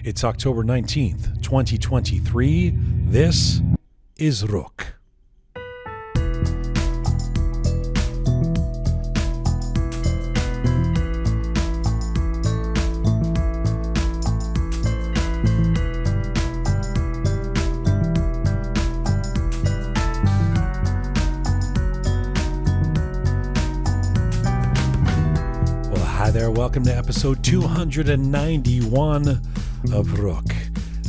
It's October 19th, 2023. This is Roqe. Welcome to episode 291 of Roqe.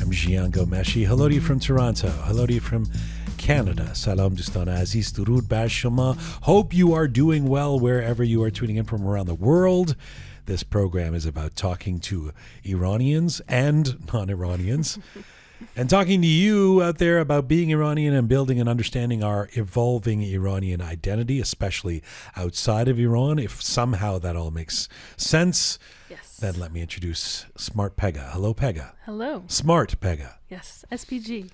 I'm Jian Ghomeshi. Hello to you from Toronto. Hello to you from Canada. Salam dostan aziz, durud bar shoma. Hope you are doing well wherever you are tuning in from around the world. This program is about talking to Iranians and non-Iranians and talking to you out there about being Iranian and building and understanding our evolving Iranian identity, especially outside of Iran. If somehow that all makes sense, yes. Then let me introduce Smart Pega. Hello, Pega. Hello. Smart Pega. Yes, SPG.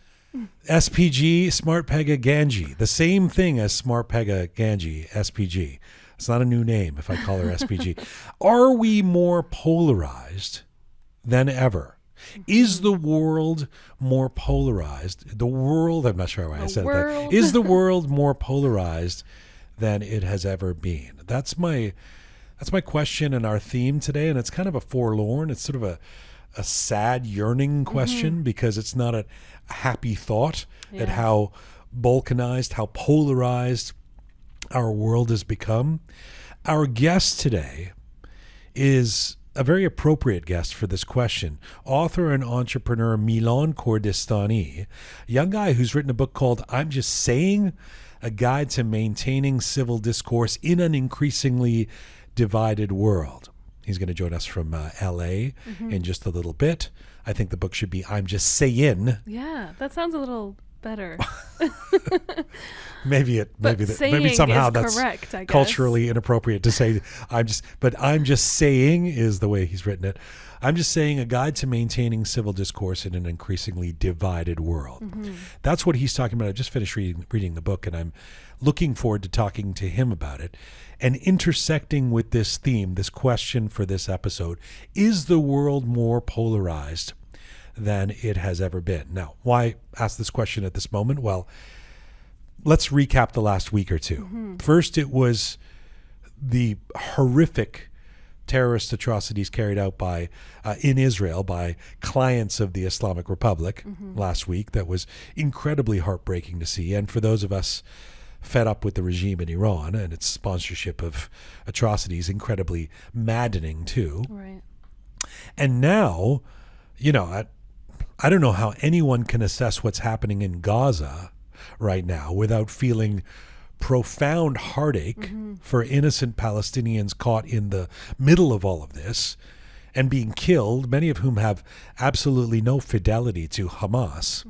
SPG, Smart Pega Ganji. The same thing as Smart Pega Ganji, SPG. It's not a new name if I call her SPG. Are we more polarized than ever? Is the world more polarized? The world, I'm not sure why I said that. Is the world more polarized than it has ever been? That's my question and our theme today, and it's kind of a forlorn, it's sort of a sad, yearning question because it's not a happy thought at how balkanized, how polarized our world has become. Our guest today is a very appropriate guest for this question. Author and entrepreneur Milan Kordestani, a young guy who's written a book called I'm Just Saying, A Guide to Maintaining Civil Discourse in an Increasingly Divided World. He's going to join us from LA in just a little bit. I think the book should be I'm Just Saying. Yeah, that sounds a little better. maybe somehow that's correct, I guess. Culturally inappropriate to say I'm just saying is the way he's written it. I'm just saying a guide to maintaining civil discourse in an increasingly divided world. That's what he's talking about. I just finished reading the book, and I'm looking forward to talking to him about it and intersecting with this theme, this question for this episode. Is the world more polarized than it has ever been? Now, why ask this question at this moment? Well, let's recap the last week or two. First, it was the horrific terrorist atrocities carried out in Israel by clients of the Islamic Republic last week. That was incredibly heartbreaking to see. And for those of us fed up with the regime in Iran and its sponsorship of atrocities, incredibly maddening too. Right. And now, I don't know how anyone can assess what's happening in Gaza right now without feeling profound heartache for innocent Palestinians caught in the middle of all of this and being killed, many of whom have absolutely no fidelity to Hamas.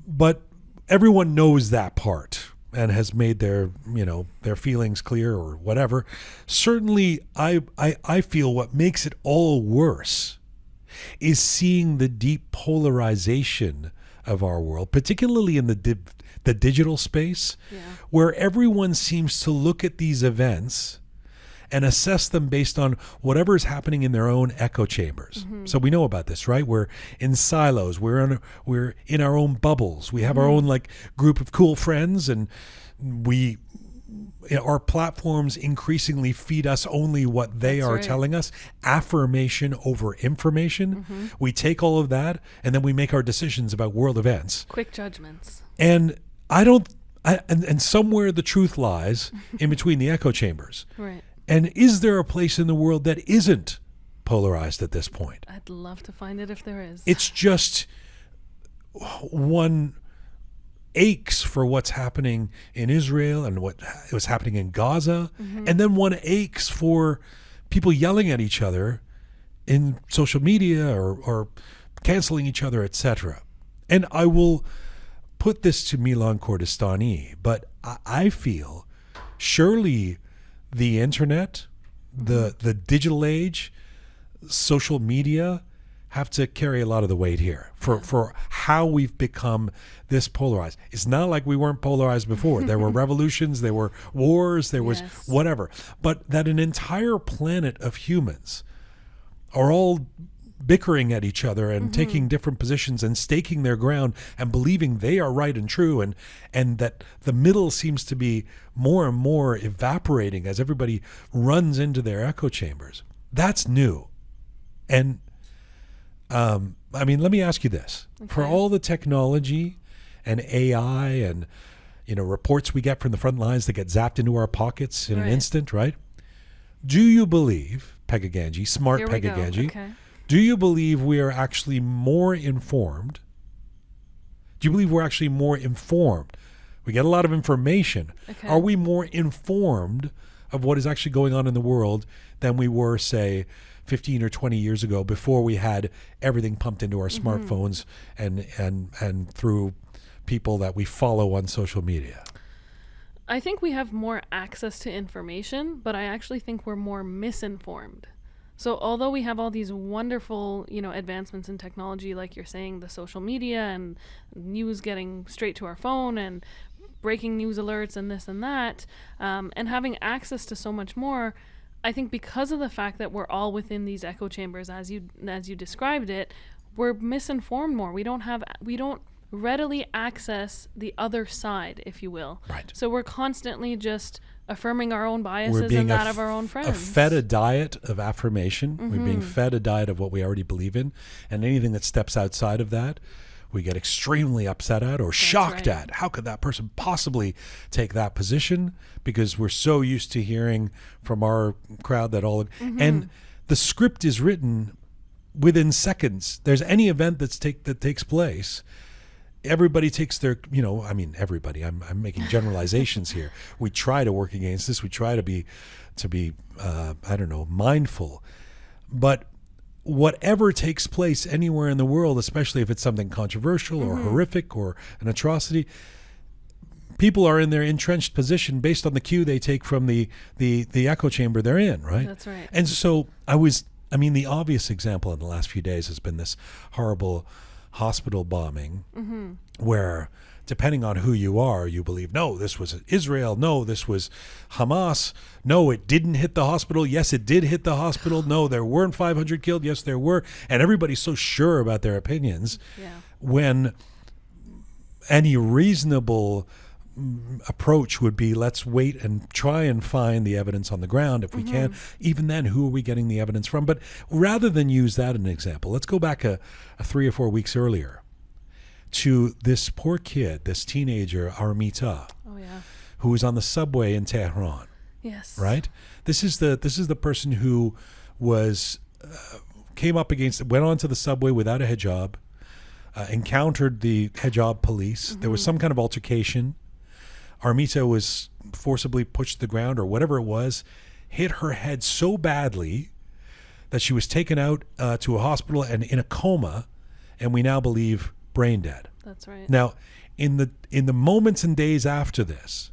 But everyone knows that part and has made their feelings clear or whatever. Certainly, I feel what makes it all worse is seeing the deep polarization of our world, particularly in the digital space, where everyone seems to look at these events and assess them based on whatever is happening in their own echo chambers. So we know about this, right? We're in silos. We're in our own bubbles. We have our own group of cool friends, and our platforms increasingly feed us only what they are telling us. Affirmation over information. We take all of that and then we make our decisions about world events. Quick judgments. And and somewhere the truth lies in between the echo chambers. Right. And is there a place in the world that isn't polarized at this point? I'd love to find it if there is. It's just one aches for what's happening in Israel and what was happening in Gaza. And then one aches for people yelling at each other in social media or canceling each other, etc. And I will put this to Milan Kordestani, but I feel surely the internet, the digital age, social media have to carry a lot of the weight here for how we've become this polarized. It's not like we weren't polarized before. There were revolutions, there were wars, there was whatever. But that an entire planet of humans are all bickering at each other and taking different positions and staking their ground and believing they are right and true, and that the middle seems to be more and more evaporating as everybody runs into their echo chambers. That's new. And I mean, let me ask you this. Okay. For all the technology and AI and, reports we get from the front lines that get zapped into our pockets in an instant, right? Do you believe, Pegah Ganji, smart Here we Pegah go. Ganji, Okay. do you believe we are actually more informed? Do you believe we're actually more informed? We get a lot of information. Okay. Are we more informed of what is actually going on in the world than we were, say, 15 or 20 years ago, before we had everything pumped into our smartphones and through people that we follow on social media? I think we have more access to information, but I actually think we're more misinformed. So although we have all these wonderful, advancements in technology, like you're saying, the social media and news getting straight to our phone and breaking news alerts and this and that, and having access to so much more, I think because of the fact that we're all within these echo chambers, as you described it, we're misinformed more. We don't readily access the other side, if you will. Right. So we're constantly just affirming our own biases and that of our own friends. Fed a diet of affirmation. We're being fed a diet of what we already believe in, and anything that steps outside of that, we get extremely upset at or shocked at. How could that person possibly take that position? Because we're so used to hearing from our crowd that all, and the script is written within seconds. There's any event that takes place, everybody takes their, everybody, I'm making generalizations here. We try to work against this. We try to be mindful. But whatever takes place anywhere in the world, especially if it's something controversial or horrific or an atrocity, people are in their entrenched position based on the cue they take from the echo chamber they're in, right? That's right. And so the obvious example in the last few days has been this horrible hospital bombing where, depending on who you are, you believe, no, this was Israel. No, this was Hamas. No, it didn't hit the hospital. Yes, it did hit the hospital. No, there weren't 500 killed. Yes, there were. And everybody's so sure about their opinions when any reasonable approach would be, let's wait and try and find the evidence on the ground if we can. Even then, who are we getting the evidence from? But rather than use that as an example, let's go back a 3 or 4 weeks earlier to this poor kid, this teenager, Armita, who was on the subway in Tehran. Yes. Right? This is the person who was went onto the subway without a hijab, encountered the hijab police. There was some kind of altercation. Armita was forcibly pushed to the ground or whatever it was, hit her head so badly that she was taken out to a hospital and in a coma, and we now believe brain dead. That's right. Now, in the moments and days after this,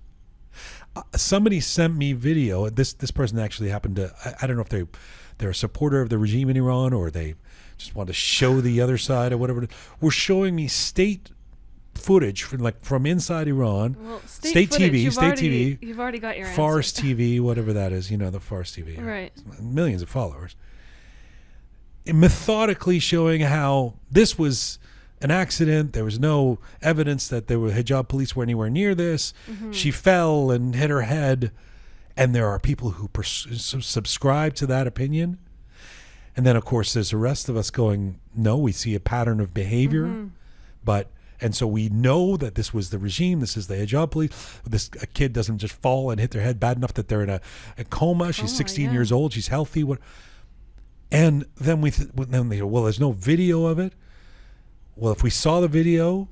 somebody sent me video. This person actually happened to, I don't know if they're a supporter of the regime in Iran or they just want to show the other side or whatever. Were showing me state footage from inside Iran, state TV. You've already got your Fars answer. TV, whatever that is, the Fars TV. Right. Millions of followers. Methodically showing how this was an accident. There was no evidence that there were hijab police were anywhere near this. She fell and hit her head. And there are people who subscribe to that opinion. And then, of course, there's the rest of us going, no, we see a pattern of behavior. And so we know that this was the regime. This is the hijab police. A kid doesn't just fall and hit their head bad enough that they're in a coma. She's 16 years old. She's healthy. And then then they go, well, there's no video of it. Well, if we saw the video,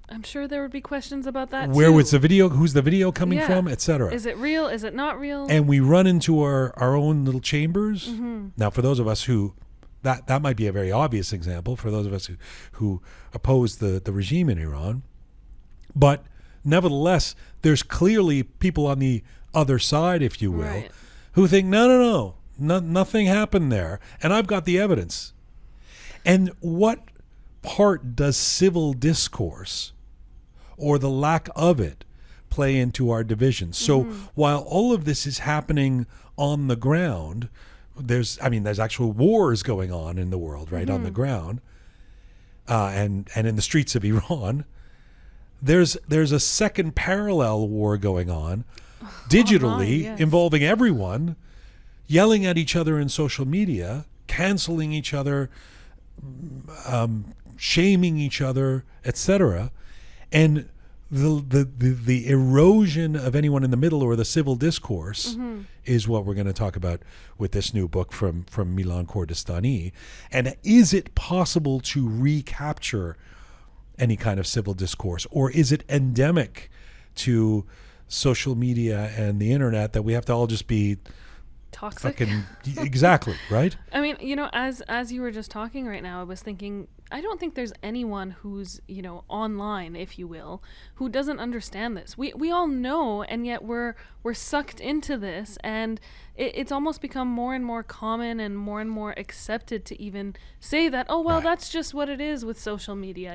I'm sure there would be questions about that where too. was the video? Who's the video coming from, etc. Is it real? Is it not real? And we run into our own little chambers. Now, for those of us who that might be a very obvious example for those of us who oppose the regime in Iran. But nevertheless, there's clearly people on the other side, if you will, who think, no, nothing happened there. And I've got the evidence. And what part does civil discourse or the lack of it play into our division? So while all of this is happening on the ground, there's actual wars going on in the world, right, on the ground, and in the streets of Iran. There's a second parallel war going on digitally, yes. involving everyone, yelling at each other in social media, canceling each other, shaming each other, etc. And the erosion of anyone in the middle, or the civil discourse, is what we're going to talk about with this new book from Milan Kordestani. And is it possible to recapture any kind of civil discourse, or is it endemic to social media and the internet that we have to all just be toxic? Exactly, right? I mean, as you were just talking right now, I was thinking, I don't think there's anyone who's, online, if you will, who doesn't understand this. We all know, and yet we're sucked into this, and it's almost become more and more common and more accepted to even say that, oh, well, Right. that's just what it is with social media,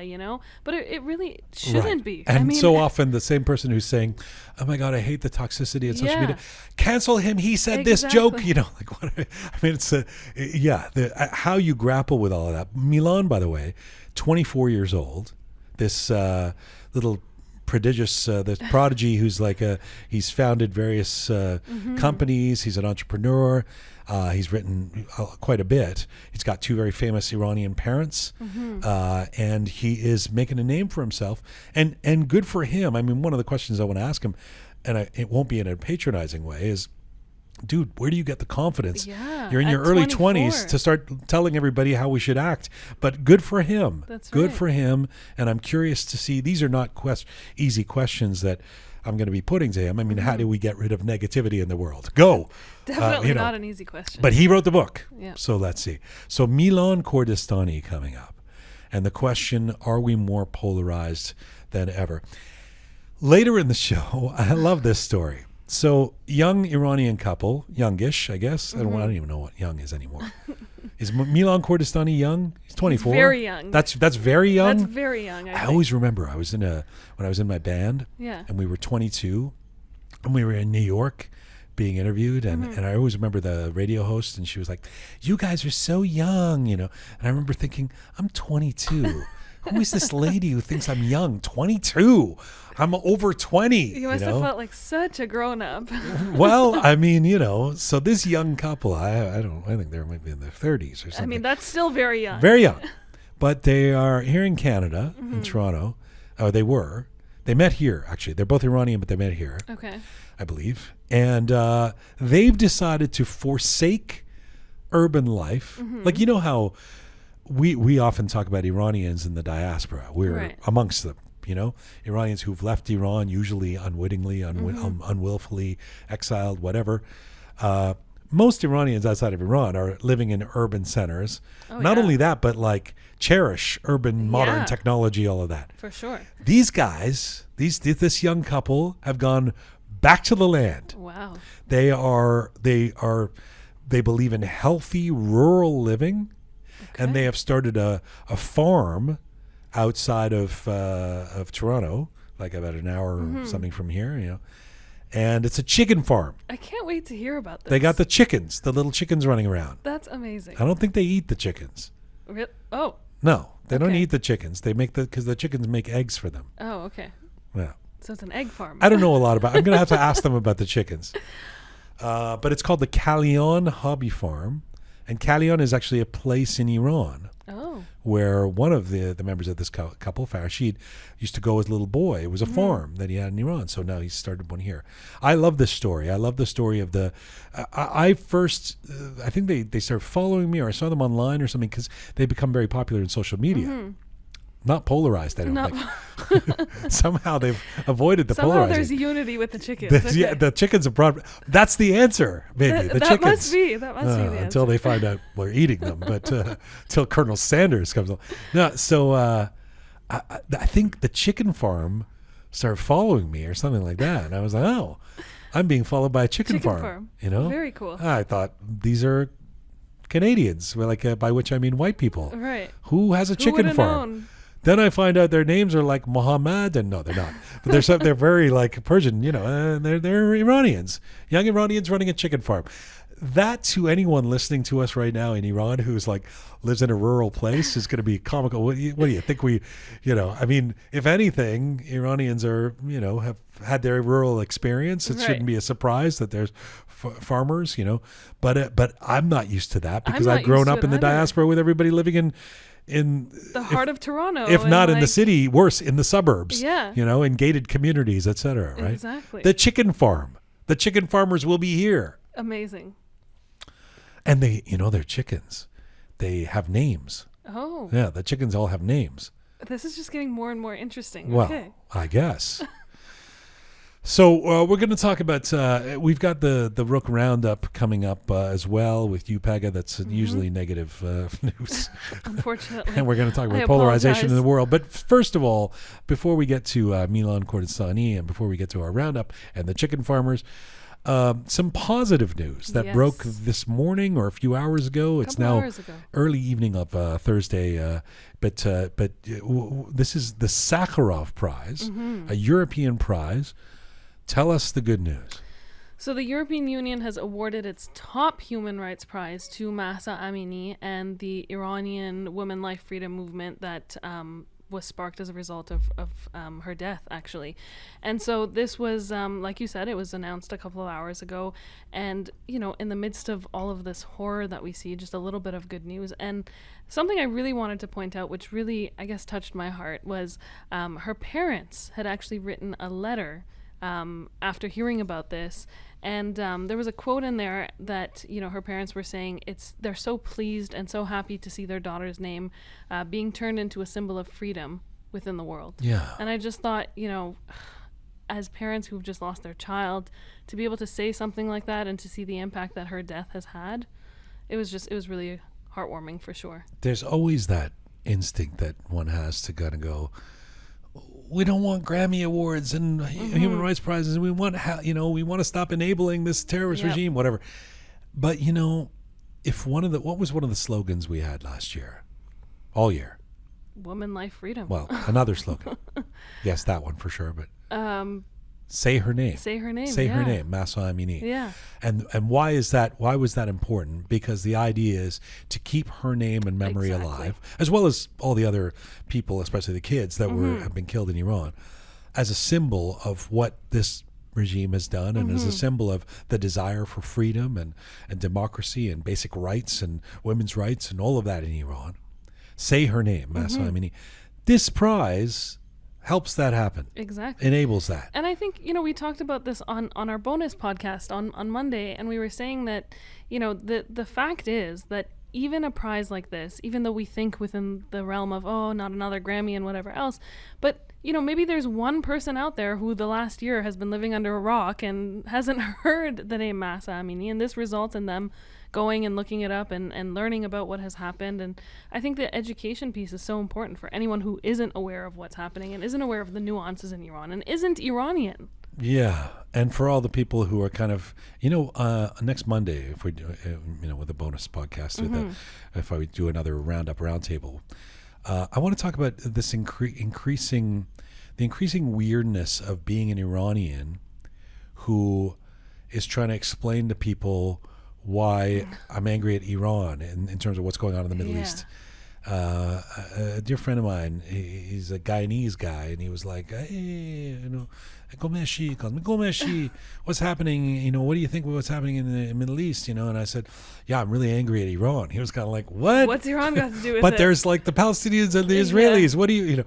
But it really shouldn't Right. be. And so often the same person who's saying, oh my God, I hate the toxicity of social media. Cancel him. He said this joke, like what? It's how you grapple with all of that. Milan, by the way, 24 years old, this little prodigious, this prodigy who's he's founded various companies. He's an entrepreneur. He's written quite a bit. He's got two very famous Iranian parents, and he is making a name for himself. And good for him. I mean, one of the questions I want to ask him, and it won't be in a patronizing way, is, dude, where do you get the confidence? Yeah, You're in your early 20s to start telling everybody how we should act. But good for him. That's good right. for him. And I'm curious to see, these are not easy questions that I'm going to be putting to him. I mean, how do we get rid of negativity in the world? Go. Definitely not an easy question. But he wrote the book. Yeah. So let's see. So Milan Kordestani coming up. And the question, are we more polarized than ever? Later in the show, I love this story. So, young Iranian couple, youngish, I guess. I don't even know what young is anymore. Is Milan Kordestani young? He's 24. He's very young. That's very young. That's very young. I always remember when I was in my band, and we were 22, and we were in New York being interviewed, and I always remember the radio host, and she was like, "You guys are so young," And I remember thinking, I'm 22. Who is this lady who thinks I'm young? 22. I'm over 20. You must have felt like such a grown-up. Well, I mean, so this young couple, I think they might be in their 30s or something. I mean, that's still very young. Very young. But they are here in Canada, in Toronto. Or they were. They met here, actually. They're both Iranian, but they met here. Okay. I believe. And they've decided to forsake urban life. Like, how we often talk about Iranians in the diaspora. We're amongst them, Iranians who've left Iran, usually unwittingly, unwillfully, exiled, whatever. Most Iranians outside of Iran are living in urban centers. Not only that, but cherish urban modern technology, all of that. For sure. These guys, this young couple have gone back to the land. Wow. They believe in healthy rural living. Okay. And they have started a farm outside of Toronto, like about an hour or something from here, And it's a chicken farm. I can't wait to hear about this. They got the little chickens running around. That's amazing. I don't think they eat the chickens. Oh. No, they don't eat the chickens. They make because the chickens make eggs for them. Oh, okay. Yeah. So it's an egg farm. I don't know a lot about. I'm going to have to ask them about the chickens. But it's called the Kalyan Hobby Farm. And Kalyan is actually a place in Iran where one of the members of this couple, Farshid, used to go as a little boy. It was a farm that he had in Iran. So now he's started one here. I love this story. I love the story of the... I think they started following me, or I saw them online or something, because they become very popular in social media. Not polarized, I don't think. Somehow they've avoided the polarizing. Somehow there's unity with the chickens. Yeah, the chickens are brought. That's the answer, maybe. The chickens. Must be. That must be the answer. Until they find out we're eating them. But until Colonel Sanders comes along. No, so I think the chicken farm started following me or something like that. And I was like, oh, I'm being followed by a chicken farm. Very cool. I thought these are Canadians, by which I mean white people. Right. Who has a chicken farm? Known? Then I find out their names are like Muhammad, and no, they're not. But they're very Persian, and they're Iranians, young Iranians running a chicken farm. that to anyone listening to us right now in Iran who's like lives in a rural place is going to be comical. What do you think I mean, if anything, Iranians are, have had their rural experience. It shouldn't be a surprise that there's farmers, but I'm not used to that because I've grown up in the diaspora with everybody living in the heart of Toronto, if not in the city, worse in the suburbs, yeah, in gated communities, etc. Right? Exactly. The chicken farmers will be here. Amazing. And they're chickens. They have names. Oh. Yeah, the chickens all have names. This is just getting more and more interesting. Well, okay. I guess. So we're going to talk about, we've got the Roqe Roundup coming up as well with you, Pega. That's usually negative news. Unfortunately. And we're going to talk about polarization in the world. But first of all, before we get to Milan Kordestani and before we get to our Roundup and the chicken farmers, some positive news that broke this morning or a few hours ago. It's now early evening of Thursday, but this is the Sakharov Prize, a European prize. Tell us the good news. So the European Union has awarded its top human rights prize to Mahsa Amini and the Iranian women life freedom movement that was sparked as a result of her death, actually. And so this was, like you said, it was announced a couple of hours ago. And, in the midst of all of this horror that we see, just a little bit of good news. And something I really wanted to point out, which really, I guess, touched my heart, was her parents had actually written a letter after hearing about this. And there was a quote in there that, her parents were saying they're so pleased and so happy to see their daughter's name being turned into a symbol of freedom within the world. Yeah. And I just thought, as parents who've just lost their child, to be able to say something like that and to see the impact that her death has had, it was really heartwarming for sure. There's always that instinct that one has to kind of go, we don't want Grammy Awards and human rights prizes. We want, we want to stop enabling this terrorist regime, whatever. But if what was one of the slogans we had last year, all year? Woman, life, freedom. Well, another slogan. Yes, that one for sure. But say her name. Say her name. Say her name, Mahsa Amini. Yeah. And why is that? Why was that important? Because the idea is to keep her name and memory alive, as well as all the other people, especially the kids that have been killed in Iran, as a symbol of what this regime has done, and as a symbol of the desire for freedom and democracy and basic rights and women's rights and all of that in Iran. Say her name, Mahsa Amini. This prize helps that happen. Exactly. Enables that. And I think, we talked about this on our bonus podcast on Monday, and we were saying that, the fact is that even a prize like this, even though we think within the realm of, not another Grammy and whatever else, but, maybe there's one person out there who the last year has been living under a rock and hasn't heard the name Mahsa Amini, and this results in them going and looking it up and learning about what has happened. And I think the education piece is so important for anyone who isn't aware of what's happening and isn't aware of the nuances in Iran and isn't Iranian. Yeah. And for all the people who are kind of, next Monday, if we do, with a bonus podcast, if I do another roundtable, I want to talk about this increasing weirdness of being an Iranian who is trying to explain to people why I'm angry at Iran in terms of what's going on in the Middle East. A dear friend of mine, he's a Guyanese guy, and he was like, hey, Ghomeshi, calls me Ghomeshi, what's happening? What do you think of what's happening in the Middle East? And I said, yeah, I'm really angry at Iran. He was kind of like, what? What's Iran got to do with it? But there's like the Palestinians and the Israelis. What do you,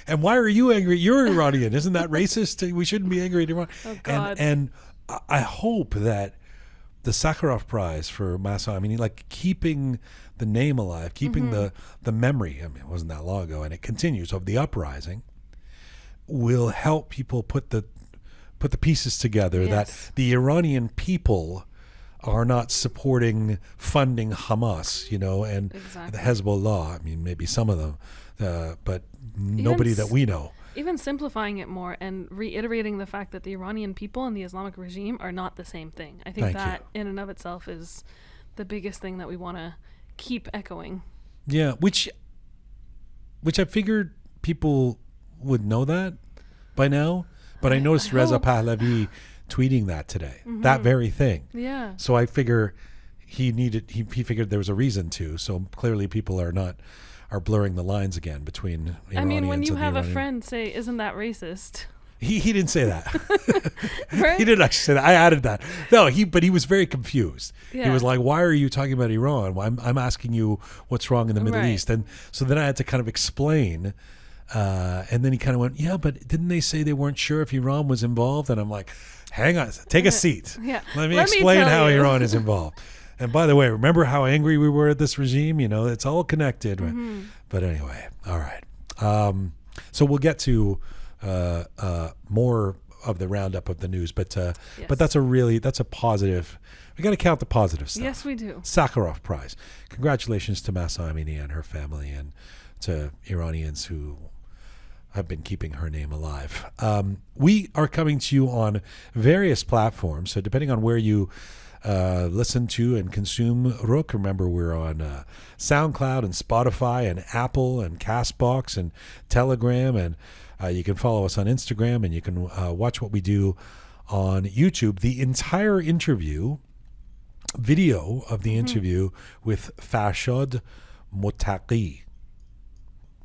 and why are you angry? You're Iranian. Isn't that racist? We shouldn't be angry at Iran. Oh, God. And I hope that the Sakharov Prize for Mahsa Amini, like keeping the name alive, keeping the memory, I mean, it wasn't that long ago, and it continues, of the uprising, will help people put the pieces together that the Iranian people are not funding Hamas, and the Hezbollah. I mean, maybe some of them, but nobody that we know. Even simplifying it more and reiterating the fact that the Iranian people and the Islamic regime are not the same thing. I think that in and of itself is the biggest thing that we want to keep echoing. Yeah, which I figured people would know that by now, but I noticed Reza Pahlavi tweeting that today, that very thing. Yeah. So I figure he figured there was a reason to. So clearly people are blurring the lines again between Iranians. I mean, when you and have the a Iranian. friend say, "Isn't that racist?" He didn't say that. Right? He didn't actually say that. I added that. No, but he was very confused. He Yeah. was like, "Why are you talking about Iran? Well, I'm asking you what's wrong in the Middle Right. East." And so then I had to kind of explain. And then he kind of went, "Yeah, but didn't they say they weren't sure if Iran was involved?" And I'm like, "Hang on, take a seat. Yeah. Let me Let me explain tell how you." Iran is involved." And by the way, remember how angry we were at this regime? You know, it's all connected. But anyway, all right. So we'll get to more of the roundup of the news, but that's a positive. We got to count the positive stuff. Yes, we do. Sakharov Prize. Congratulations to Mahsa Amini and her family, and to Iranians who have been keeping her name alive. We are coming to you on various platforms, so depending on where you listen to and consume Roqe, remember we're on SoundCloud and Spotify and Apple and Castbox and Telegram, and you can follow us on Instagram, and you can watch what we do on YouTube. The entire video of the interview with Farshad Motaqi.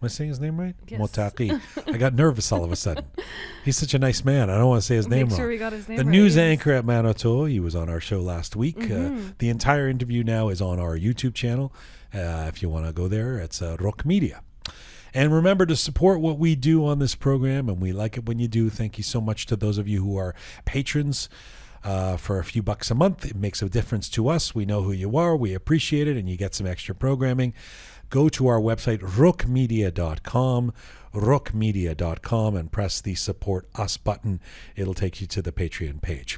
Am I saying his name right? Yes. Motaqi. I got nervous all of a sudden. He's such a nice man. I don't want to say his name Make wrong. sure we got his name The right. news Yes. anchor at Manoto. He was on our show last week. The entire interview now is on our YouTube channel. If you want to go there, it's Roqe Media. And remember to support what we do on this program, and we like it when you do. Thank you so much to those of you who are patrons. For a few bucks a month, it makes a difference to us. We know who you are. We appreciate it, and you get some extra programming. Go to our website, roqemedia.com, roqemedia.com, and press the Support Us button. It'll take you to the Patreon page.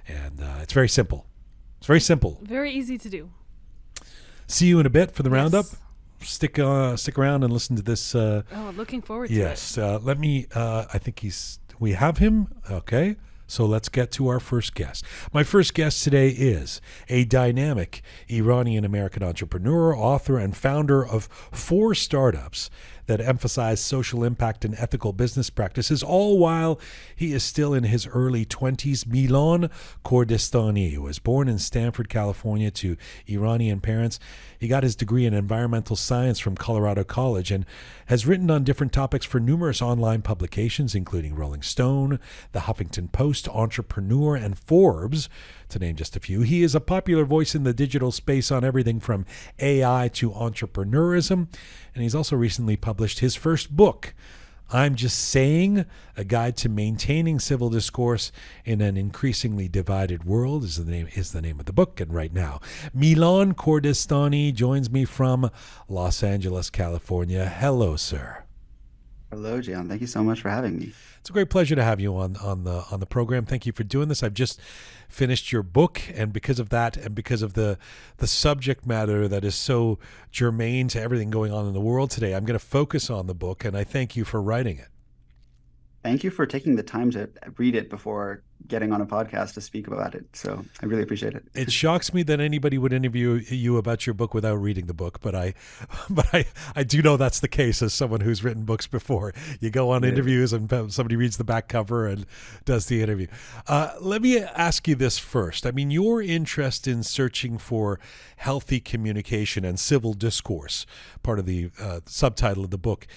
And it's very simple. It's very simple. Very easy to do. See you in a bit for the roundup. Yes. Stick around and listen to this. Looking forward to Yes. Let me, I think we have him. Okay. So let's get to our first guest. My first guest today is a dynamic Iranian-American entrepreneur, author, and founder of 4 startups that emphasize social impact and ethical business practices, all while he is still in his early 20s. Milan Kordestani was born in Stanford, California, to Iranian parents. He got his degree in environmental science from Colorado College and has written on different topics for numerous online publications, including Rolling Stone, The Huffington Post, Entrepreneur, and Forbes, to name just a few. He is a popular voice in the digital space on everything from AI to entrepreneurism, and he's also recently published his first book, I'm Just Saying, A Guide to Maintaining Civil Discourse in an Increasingly Divided World is the name of the book. And right now, Milan Kordestani joins me from Los Angeles, California. Hello, sir. Hello, Jian. Thank you so much for having me. It's a great pleasure to have you on the program. Thank you for doing this. I've just finished your book, and because of that, and because of the subject matter that is so germane to everything going on in the world today, I'm going to focus on the book, and I thank you for writing it. Thank you for taking the time to read it before getting on a podcast to speak about it. So I really appreciate it. It shocks me that anybody would interview you about your book without reading the book, but I do know that's the case as someone who's written books before. You go on interviews and somebody reads the back cover and does the interview. Let me ask you this first. I mean, your interest in searching for healthy communication and civil discourse, part of the subtitle of the book,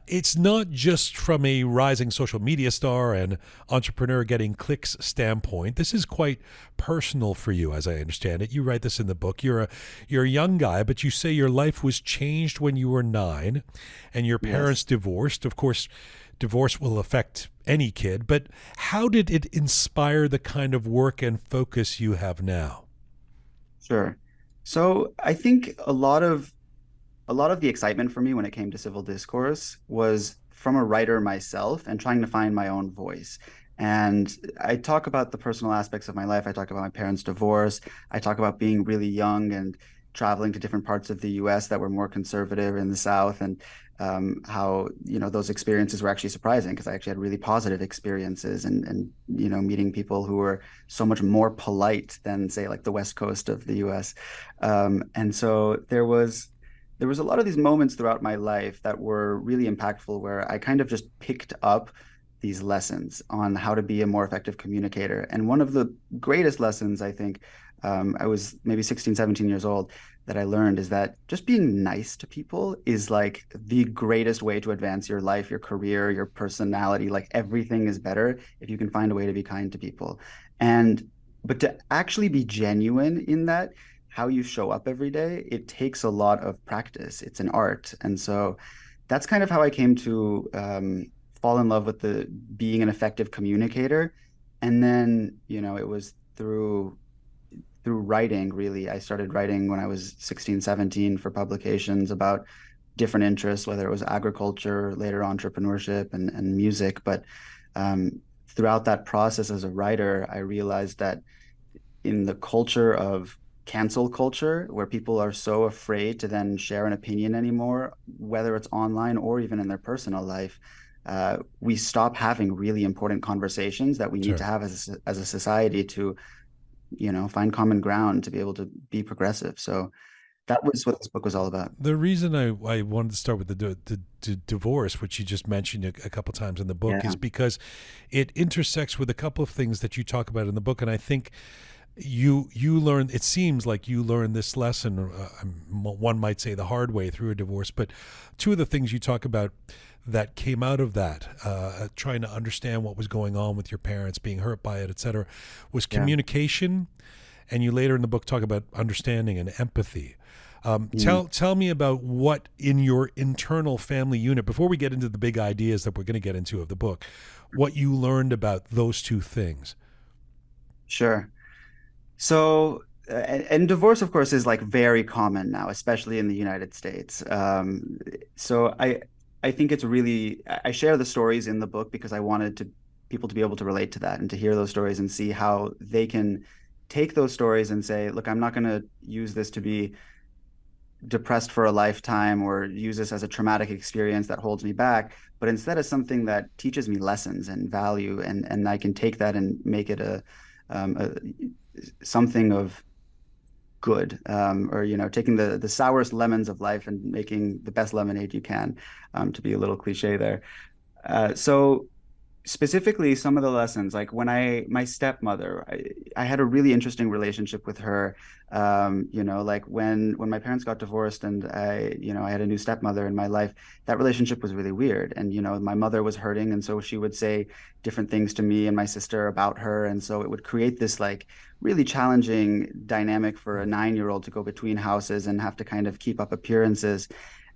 it's not just from a rising social media star and entrepreneur getting clicks standpoint. This is quite personal for you, as I understand it. You write this in the book. You're a young guy, but you say your life was changed when you were 9 and your parents divorced. Of course, divorce will affect any kid, but how did it inspire the kind of work and focus you have now? Sure. So I think a lot of the excitement for me when it came to civil discourse was from a writer myself and trying to find my own voice. And I talk about the personal aspects of my life. I talk about my parents' divorce. I talk about being really young and traveling to different parts of the US that were more conservative in the South, and how, those experiences were actually surprising because I actually had really positive experiences and meeting people who were so much more polite than, say, like the West Coast of the US. And so there was a lot of these moments throughout my life that were really impactful where I kind of just picked up these lessons on how to be a more effective communicator. And one of the greatest lessons, I think, I was maybe 16, 17 years old, that I learned is that just being nice to people is like the greatest way to advance your life, your career, your personality. Like everything is better if you can find a way to be kind to people. And but to actually be genuine in that, how you show up every day, it takes a lot of practice. It's an art. And so that's kind of how I came to fall in love with the being an effective communicator. And then, it was through writing, really. I started writing when I was 16, 17 for publications about different interests, whether it was agriculture, later entrepreneurship, and music. But throughout that process as a writer, I realized that in the culture of cancel culture, where people are so afraid to then share an opinion anymore, whether it's online or even in their personal life, we stop having really important conversations that we need Sure. to have as a society to, find common ground to be able to be progressive. So that was what this book was all about. The reason I wanted to start with the divorce, which you just mentioned a couple times in the book, Yeah. is because it intersects with a couple of things that you talk about in the book, and I think you learn. It seems like you learned this lesson. One might say the hard way through a divorce, but two of the things you talk about that came out of that, trying to understand what was going on with your parents, being hurt by it, etc., was Yeah. communication, and you later in the book talk about understanding and empathy. Tell me about what in your internal family unit, before we get into the big ideas that we're going to get into of the book, what you learned about those two things. Sure. So, and divorce, of course, is like very common now, especially in the United States. So I think it's really, I share the stories in the book because I wanted people to be able to relate to that and to hear those stories and see how they can take those stories and say, look, I'm not going to use this to be depressed for a lifetime or use this as a traumatic experience that holds me back, but instead as something that teaches me lessons and value, and I can take that and make it a something of good, or taking the sourest lemons of life and making the best lemonade you can, to be a little cliche there. So specifically, some of the lessons, like when my stepmother, I had a really interesting relationship with her. Like when my parents got divorced and I had a new stepmother in my life, that relationship was really weird. And, my mother was hurting. And so she would say different things to me and my sister about her. And so it would create this like really challenging dynamic for a 9-year-old to go between houses and have to kind of keep up appearances.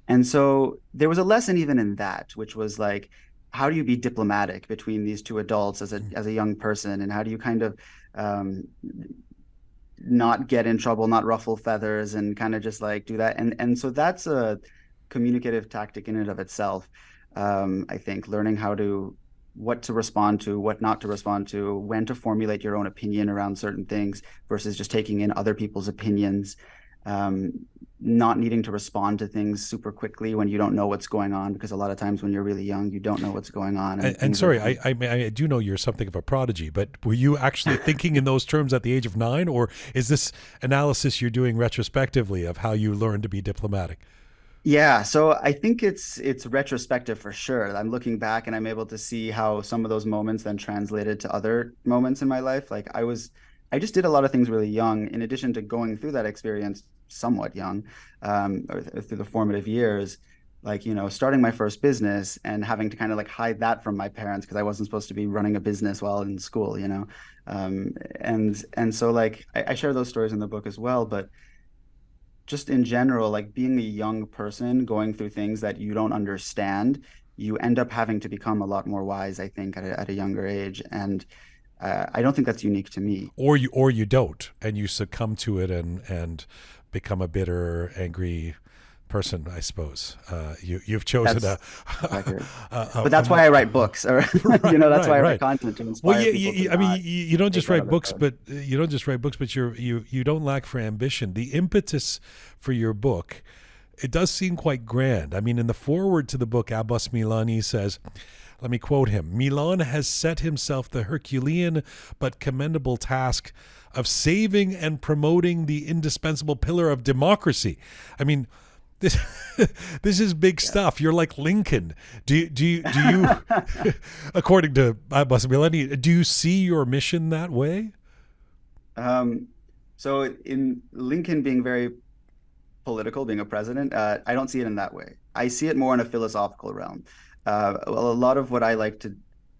And so there was a lesson even in that, which was like, how do you be diplomatic between these two adults as a young person, and how do you kind of not get in trouble, not ruffle feathers, and kind of just like do that? And so that's a communicative tactic in and of itself. I think learning what to respond to, what not to respond to, when to formulate your own opinion around certain things versus just taking in other people's opinions. Not needing to respond to things super quickly when you don't know what's going on, because a lot of times when you're really young, you don't know what's going on. And sorry, I do know you're something of a prodigy, but were you actually thinking in those terms at the age of 9, or is this analysis you're doing retrospectively of how you learned to be diplomatic? Yeah, so I think it's retrospective for sure. I'm looking back and I'm able to see how some of those moments then translated to other moments in my life. Like I just did a lot of things really young, in addition to going through that experience somewhat young, or through the formative years, like, starting my first business and having to kind of like hide that from my parents because I wasn't supposed to be running a business while in school, and so like I share those stories in the book as well, but just in general, like being a young person going through things that you don't understand, you end up having to become a lot more wise, I think, at a younger age. And I don't think that's unique to me. Or you don't, and you succumb to it and become a bitter, angry person, I suppose. You've chosen That's accurate. But that's why I write books, or that's why I write content to inspire people. I mean, you don't just write books, but you don't lack for ambition. The impetus for your book, it does seem quite grand. I mean, in the foreword to the book, Abbas Milani says, let me quote him: Milan has set himself the Herculean but commendable task of saving and promoting the indispensable pillar of democracy. I mean, This this is big stuff. You're like Lincoln. Do you according to I must be Millennium, do you see your mission that way? Um, so in Lincoln being very political, being a president, I don't see it in that way. I see it more in a philosophical realm. Well, a lot of what I like to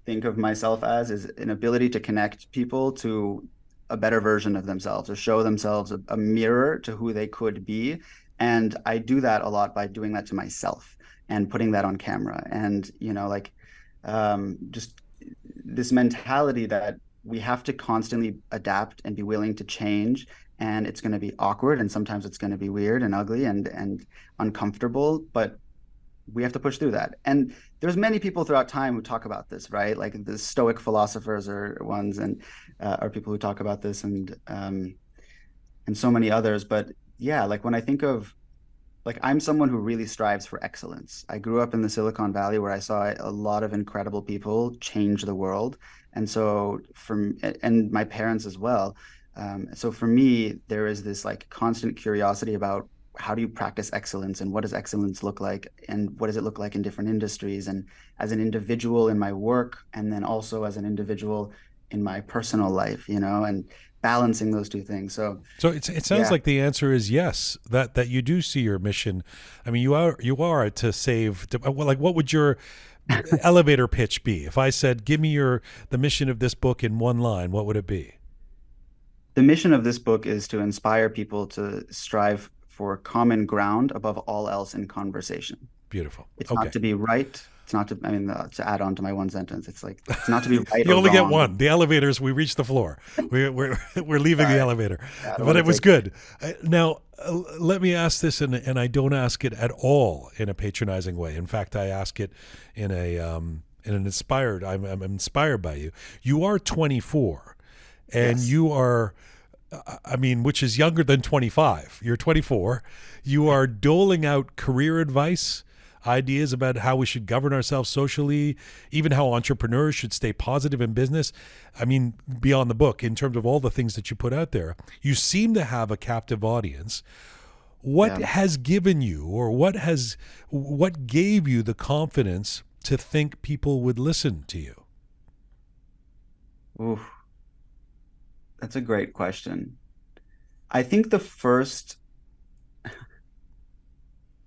think of myself as is an ability to connect people to a better version of themselves or show themselves a mirror to who they could be. And I do that a lot by doing that to myself and putting that on camera. And, like just this mentality that we have to constantly adapt and be willing to change, and it's going to be awkward, and sometimes it's going to be weird and ugly and uncomfortable, but we have to push through that. And there's many people throughout time who talk about this, right? Like the Stoic philosophers are ones, and are people who talk about this, and so many others. But yeah, like when I think of, like, I'm someone who really strives for excellence. I grew up in the Silicon Valley where I saw a lot of incredible people change the world. And so and my parents as well. So for me, there is this like constant curiosity about how do you practice excellence, and what does excellence look like, and what does it look like in different industries, and as an individual in my work, and then also as an individual in my personal life, and balancing those two things. So it sounds like the answer is yes, that you do see your mission. I mean, you are to save. Like, what would your elevator pitch be? If I said, "Give me the mission of this book in one line," what would it be? The mission of this book is to inspire people to strive for common ground above all else in conversation. Beautiful. It's okay. not to be right. It's not to, I mean, to add on to my one sentence, it's like, it's not to be right. You or only wrong. get one. The elevators, we reached the floor. We're leaving the elevator. Yeah, but it was good. Now, let me ask this, and I don't ask it at all in a patronizing way. In fact, I ask it in an inspired, I'm inspired by you. You are 24, and Yes. you are, I mean, which is younger than 25. You're 24. You are doling out career advice, ideas about how we should govern ourselves socially, even how entrepreneurs should stay positive in business. I mean, beyond the book, in terms of all the things that you put out there, you seem to have a captive audience. What has given you, or what gave you the confidence to think people would listen to you? Ooh, that's a great question. I think the first,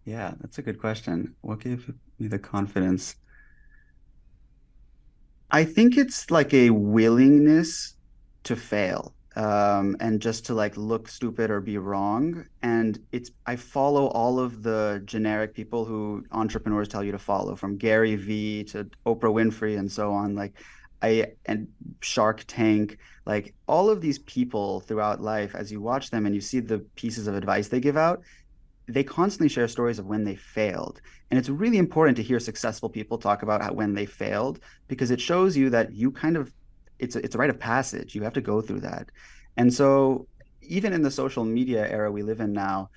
yeah, that's a good question. What gave me the confidence? I think it's like a willingness to fail, and just to like look stupid or be wrong. And I follow all of the generic people who entrepreneurs tell you to follow, from Gary Vee to Oprah Winfrey and so on. Like and Shark Tank, like all of these people throughout life, as you watch them and you see the pieces of advice they give out, they constantly share stories of when they failed. And it's really important to hear successful people talk about when they failed, because it shows you that you kind of, it's a rite of passage. You have to go through that. And so even in the social media era we live in now,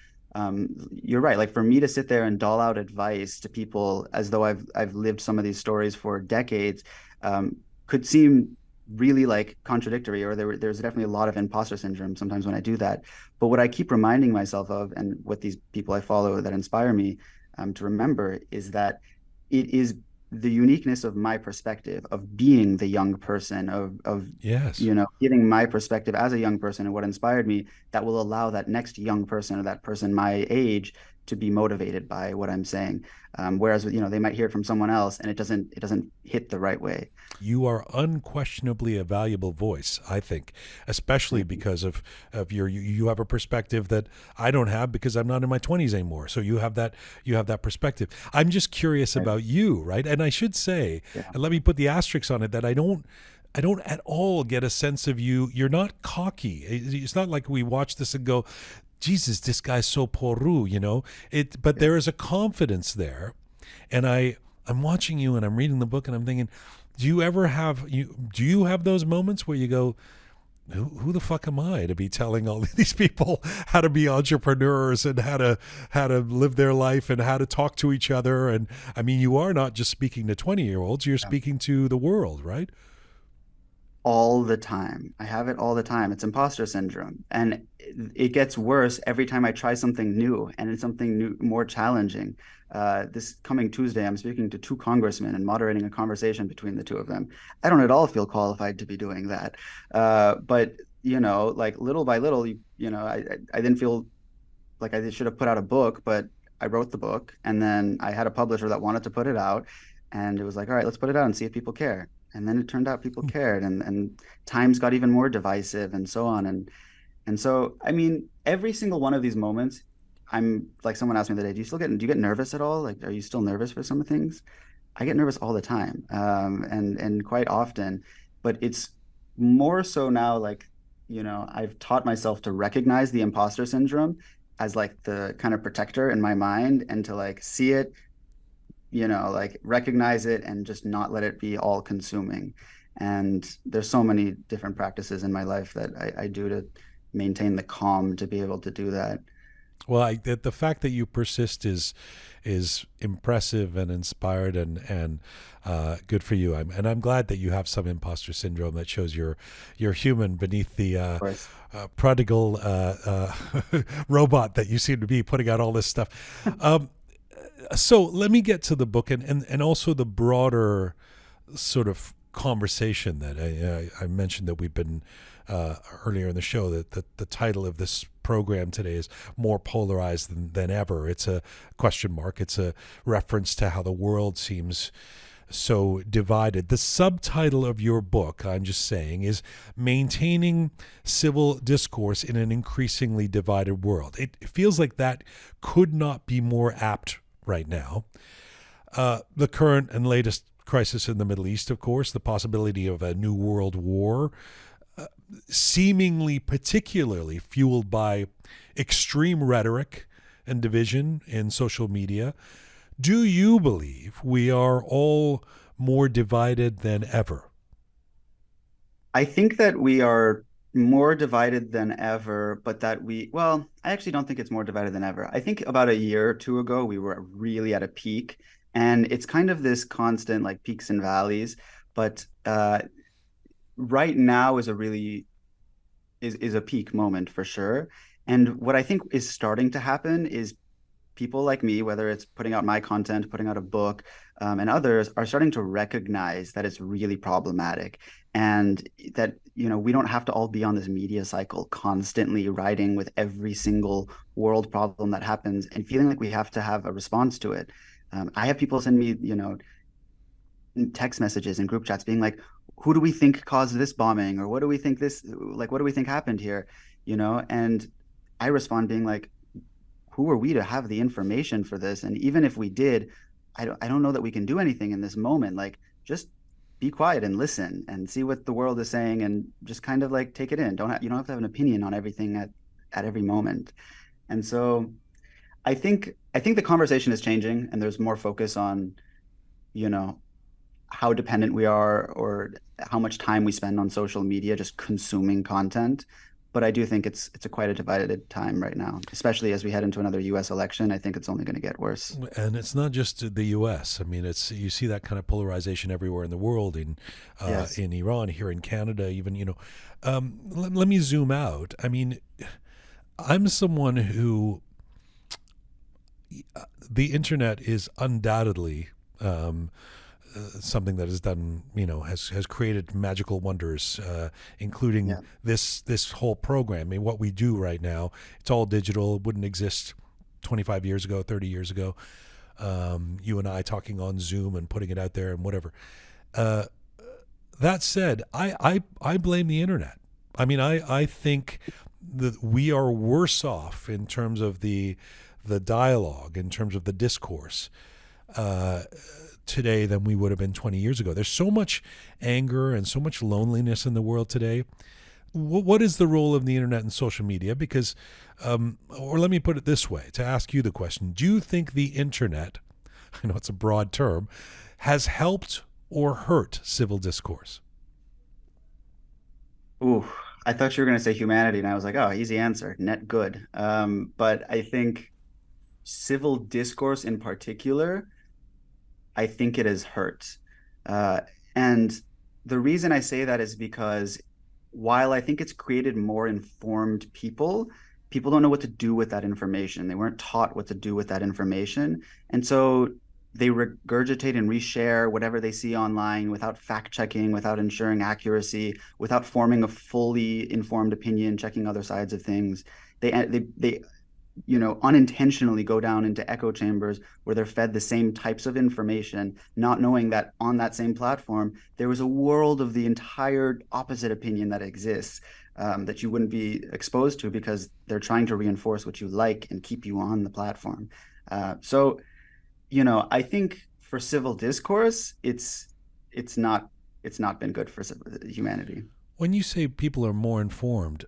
you're right. Like for me to sit there and doll out advice to people as though I've lived some of these stories for decades, could seem really like contradictory, or there's definitely a lot of imposter syndrome sometimes when I do that. But what I keep reminding myself of, and what these people I follow that inspire me to remember, is that it is the uniqueness of my perspective of being the young person, of Yes, giving my perspective as a young person and what inspired me, that will allow that next young person or that person my age to be motivated by what I'm saying. Whereas they might hear it from someone else and it doesn't hit the right way. you are unquestionably a valuable voice, I think, especially because of you have a perspective that I don't have, because I'm not in my 20s anymore. So you have that perspective. I'm just curious about you, right? And I should say, and let me put the asterisks on it, that I don't at all get a sense of you. You're not cocky. It's not like we watch this and go, Jesus, this guy's so poru, but there is a confidence there. And I'm watching you and I'm reading the book and I'm thinking, do you have those moments where you go, who the fuck am I to be telling all these people how to be entrepreneurs and how to live their life and how to talk to each other? And I mean, you are not just speaking to 20-year-olds, you're speaking to the world, right? all the time. I have it all the time. It's imposter syndrome. And it gets worse every time I try something new, and it's something new, more challenging. This coming Tuesday, I'm speaking to two congressmen and moderating a conversation between the two of them. I don't at all feel qualified to be doing that. But, like little by little, I didn't feel like I should have put out a book, but I wrote the book, and then I had a publisher that wanted to put it out, and it was like, all right, let's put it out and see if people care. And then it turned out people cared, and times got even more divisive, and so on. And so, I mean, every single one of these moments, I'm like, someone asked me the other day, do you get nervous at all? Like, are you still nervous for some things? I get nervous all the time, and quite often, but it's more so now, like, I've taught myself to recognize the imposter syndrome as like the kind of protector in my mind, and to like see it, like recognize it and just not let it be all consuming. And there's so many different practices in my life that I do to maintain the calm to be able to do that. Well, the fact that you persist is impressive and inspired, and good for you. I'm glad that you have some imposter syndrome that shows you're human beneath the Of course. prodigal robot that you seem to be, putting out all this stuff. So let me get to the book, and also the broader sort of conversation that I mentioned, that we've been earlier in the show, that the title of this program today is More Polarized than Ever. It's a question mark. It's a reference to how the world seems so divided. The subtitle of your book, I'm just saying, is Maintaining Civil Discourse in an Increasingly Divided World. It feels like that could not be more apt right now. The current and latest crisis in the Middle East, of course, the possibility of a new world war, seemingly particularly fueled by extreme rhetoric and division in social media. Do you believe we are all more divided than ever? I think that we are more divided than ever, but well, I actually don't think it's more divided than ever. I think about a year or two ago, we were really at a peak, and it's kind of this constant like peaks and valleys. But right now is a peak moment for sure. And what I think is starting to happen is people like me, whether it's putting out my content, putting out a book, and others, are starting to recognize that it's really problematic, and that we don't have to all be on this media cycle constantly riding with every single world problem that happens and feeling like we have to have a response to it. I have people send me text messages and group chats being like, who do we think caused this bombing, or what do we think happened here, and I respond being like, who are we to have the information for this? And even if we did, I don't know that we can do anything in this moment. Like, just be quiet and listen and see what the world is saying, and just kind of like take it in. You don't have to have an opinion on everything at every moment. And so I think the conversation is changing, and there's more focus on, you know, how dependent we are, or how much time we spend on social media just consuming content. But I do think it's a quite a divided time right now, especially as we head into another U.S. election. I think it's only going to get worse. And it's not just the U.S. I mean, it's, you see that kind of polarization everywhere in the world, Yes. in Iran, here in Canada, even. Let me zoom out. I mean, I'm someone who, the internet is undoubtedly something that has done, has created magical wonders, including Yeah. this whole program. I mean, what we do right now, it's all digital. It wouldn't exist 25 years ago, 30 years ago. You and I talking on Zoom and putting it out there and whatever. That said, I blame the internet. I mean, I think that we are worse off in terms of the dialogue, in terms of the discourse, today than we would have been 20 years ago. There's so much anger and so much loneliness in the world today. What is the role of the internet and social media? Because, or let me put it this way, to ask you the question: do you think the internet, I know it's a broad term, has helped or hurt civil discourse? Ooh, I thought you were going to say humanity, and I was like, oh, easy answer, net good. But I think civil discourse in particular, I think it has hurt. And the reason I say that is because while I think it's created more informed people, people don't know what to do with that information. They weren't taught what to do with that information. And so they regurgitate and reshare whatever they see online without fact checking, without ensuring accuracy, without forming a fully informed opinion, checking other sides of things. They unintentionally go down into echo chambers where they're fed the same types of information, not knowing that on that same platform, there was a world of the entire opposite opinion that exists, that you wouldn't be exposed to because they're trying to reinforce what you like and keep you on the platform. I think for civil discourse, it's not been good for humanity. When you say people are more informed,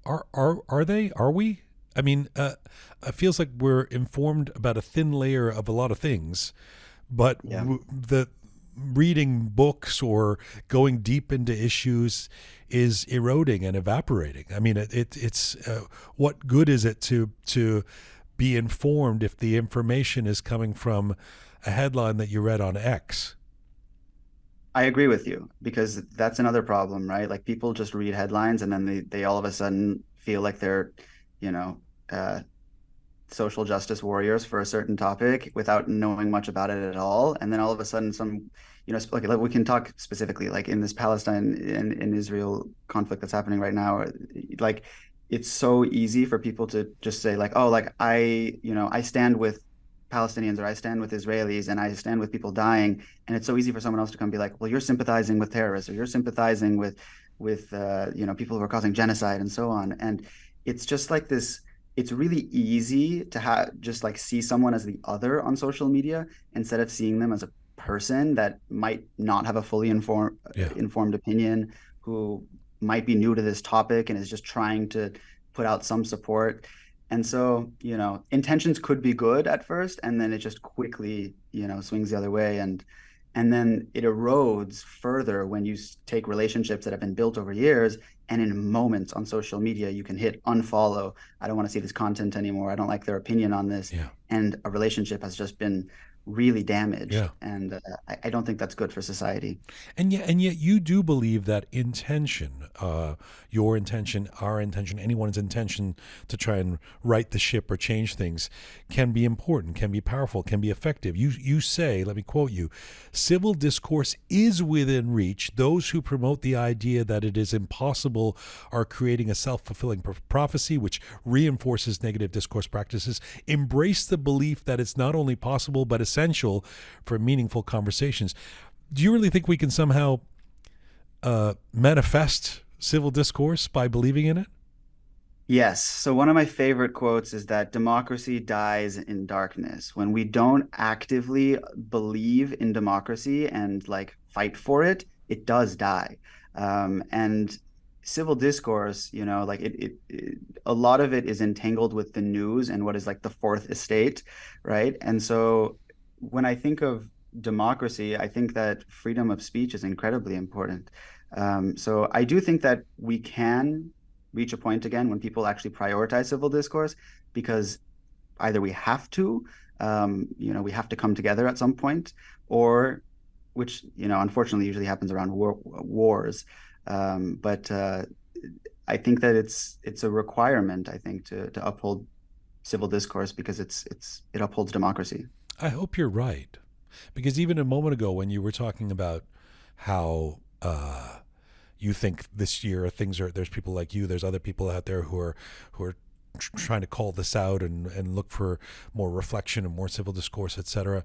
are they? Are we? I mean, it feels like we're informed about a thin layer of a lot of things, but Yeah. the reading books or going deep into issues is eroding and evaporating. I mean, it's what good is it to be informed if the information is coming from a headline that you read on X? I agree with you because that's another problem, right? Like people just read headlines and then they all of a sudden feel like they're, you know, uh, social justice warriors for a certain topic without knowing much about it at all. And then all of a sudden like we can talk specifically like in this Palestine and Israel conflict that's happening right now, like it's so easy for people to just say like, oh, like I stand with Palestinians or I stand with Israelis and I stand with people dying. And it's so easy for someone else to come be like, well, you're sympathizing with terrorists or you're sympathizing with people who are causing genocide and so on. And it's just like this, it's really easy to just like see someone as the other on social media instead of seeing them as a person that might not have a fully informed opinion, who might be new to this topic and is just trying to put out some support. And so, intentions could be good at first, and then it just quickly, swings the other way. And then it erodes further when you take relationships that have been built over years, and in moments on social media, you can hit unfollow. I don't want to see this content anymore. I don't like their opinion on this. Yeah. And a relationship has just been really damaged. Yeah. And I don't think that's good for society. And yet you do believe that intention, your intention, our intention, anyone's intention to try and right the ship or change things can be important, can be powerful, can be effective. You say, let me quote you, civil discourse is within reach. Those who promote the idea that it is impossible are creating a self-fulfilling prophecy which reinforces negative discourse practices. Embrace the belief that it's not only possible but essential for meaningful conversations. Do you really think we can somehow manifest civil discourse by believing in it? Yes. So one of my favorite quotes is that democracy dies in darkness. When we don't actively believe in democracy and like fight for it, it does die. And civil discourse, like a lot of it is entangled with the news and what is like the fourth estate, right? And so when I think of democracy, I think that freedom of speech is incredibly important. So I do think that we can reach a point again when people actually prioritize civil discourse, because either we have to, we have to come together at some point, or which, unfortunately usually happens around wars. But I think that it's a requirement, I think, to uphold civil discourse because it upholds democracy. I hope you're right, because even a moment ago when you were talking about how you think this year there's people like you, there's other people out there who are trying to call this out and look for more reflection and more civil discourse, etc.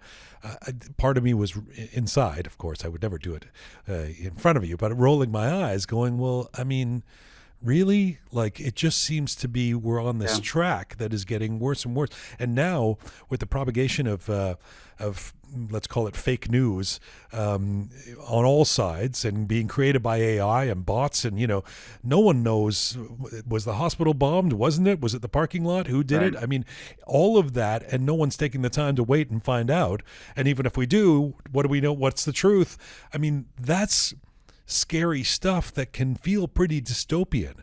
Part of me was inside, of course, I would never do it in front of you, but rolling my eyes going, well, I mean, really? Like, it just seems to be we're on this track that is getting worse and worse. And now with the propagation of let's call it fake news on all sides and being created by AI and bots, and no one knows, was the hospital bombed? Wasn't it? Was it the parking lot? Who did it? I mean, all of that, and no one's taking the time to wait and find out. And even if we do, what do we know? What's the truth? I mean, that's scary stuff that can feel pretty dystopian.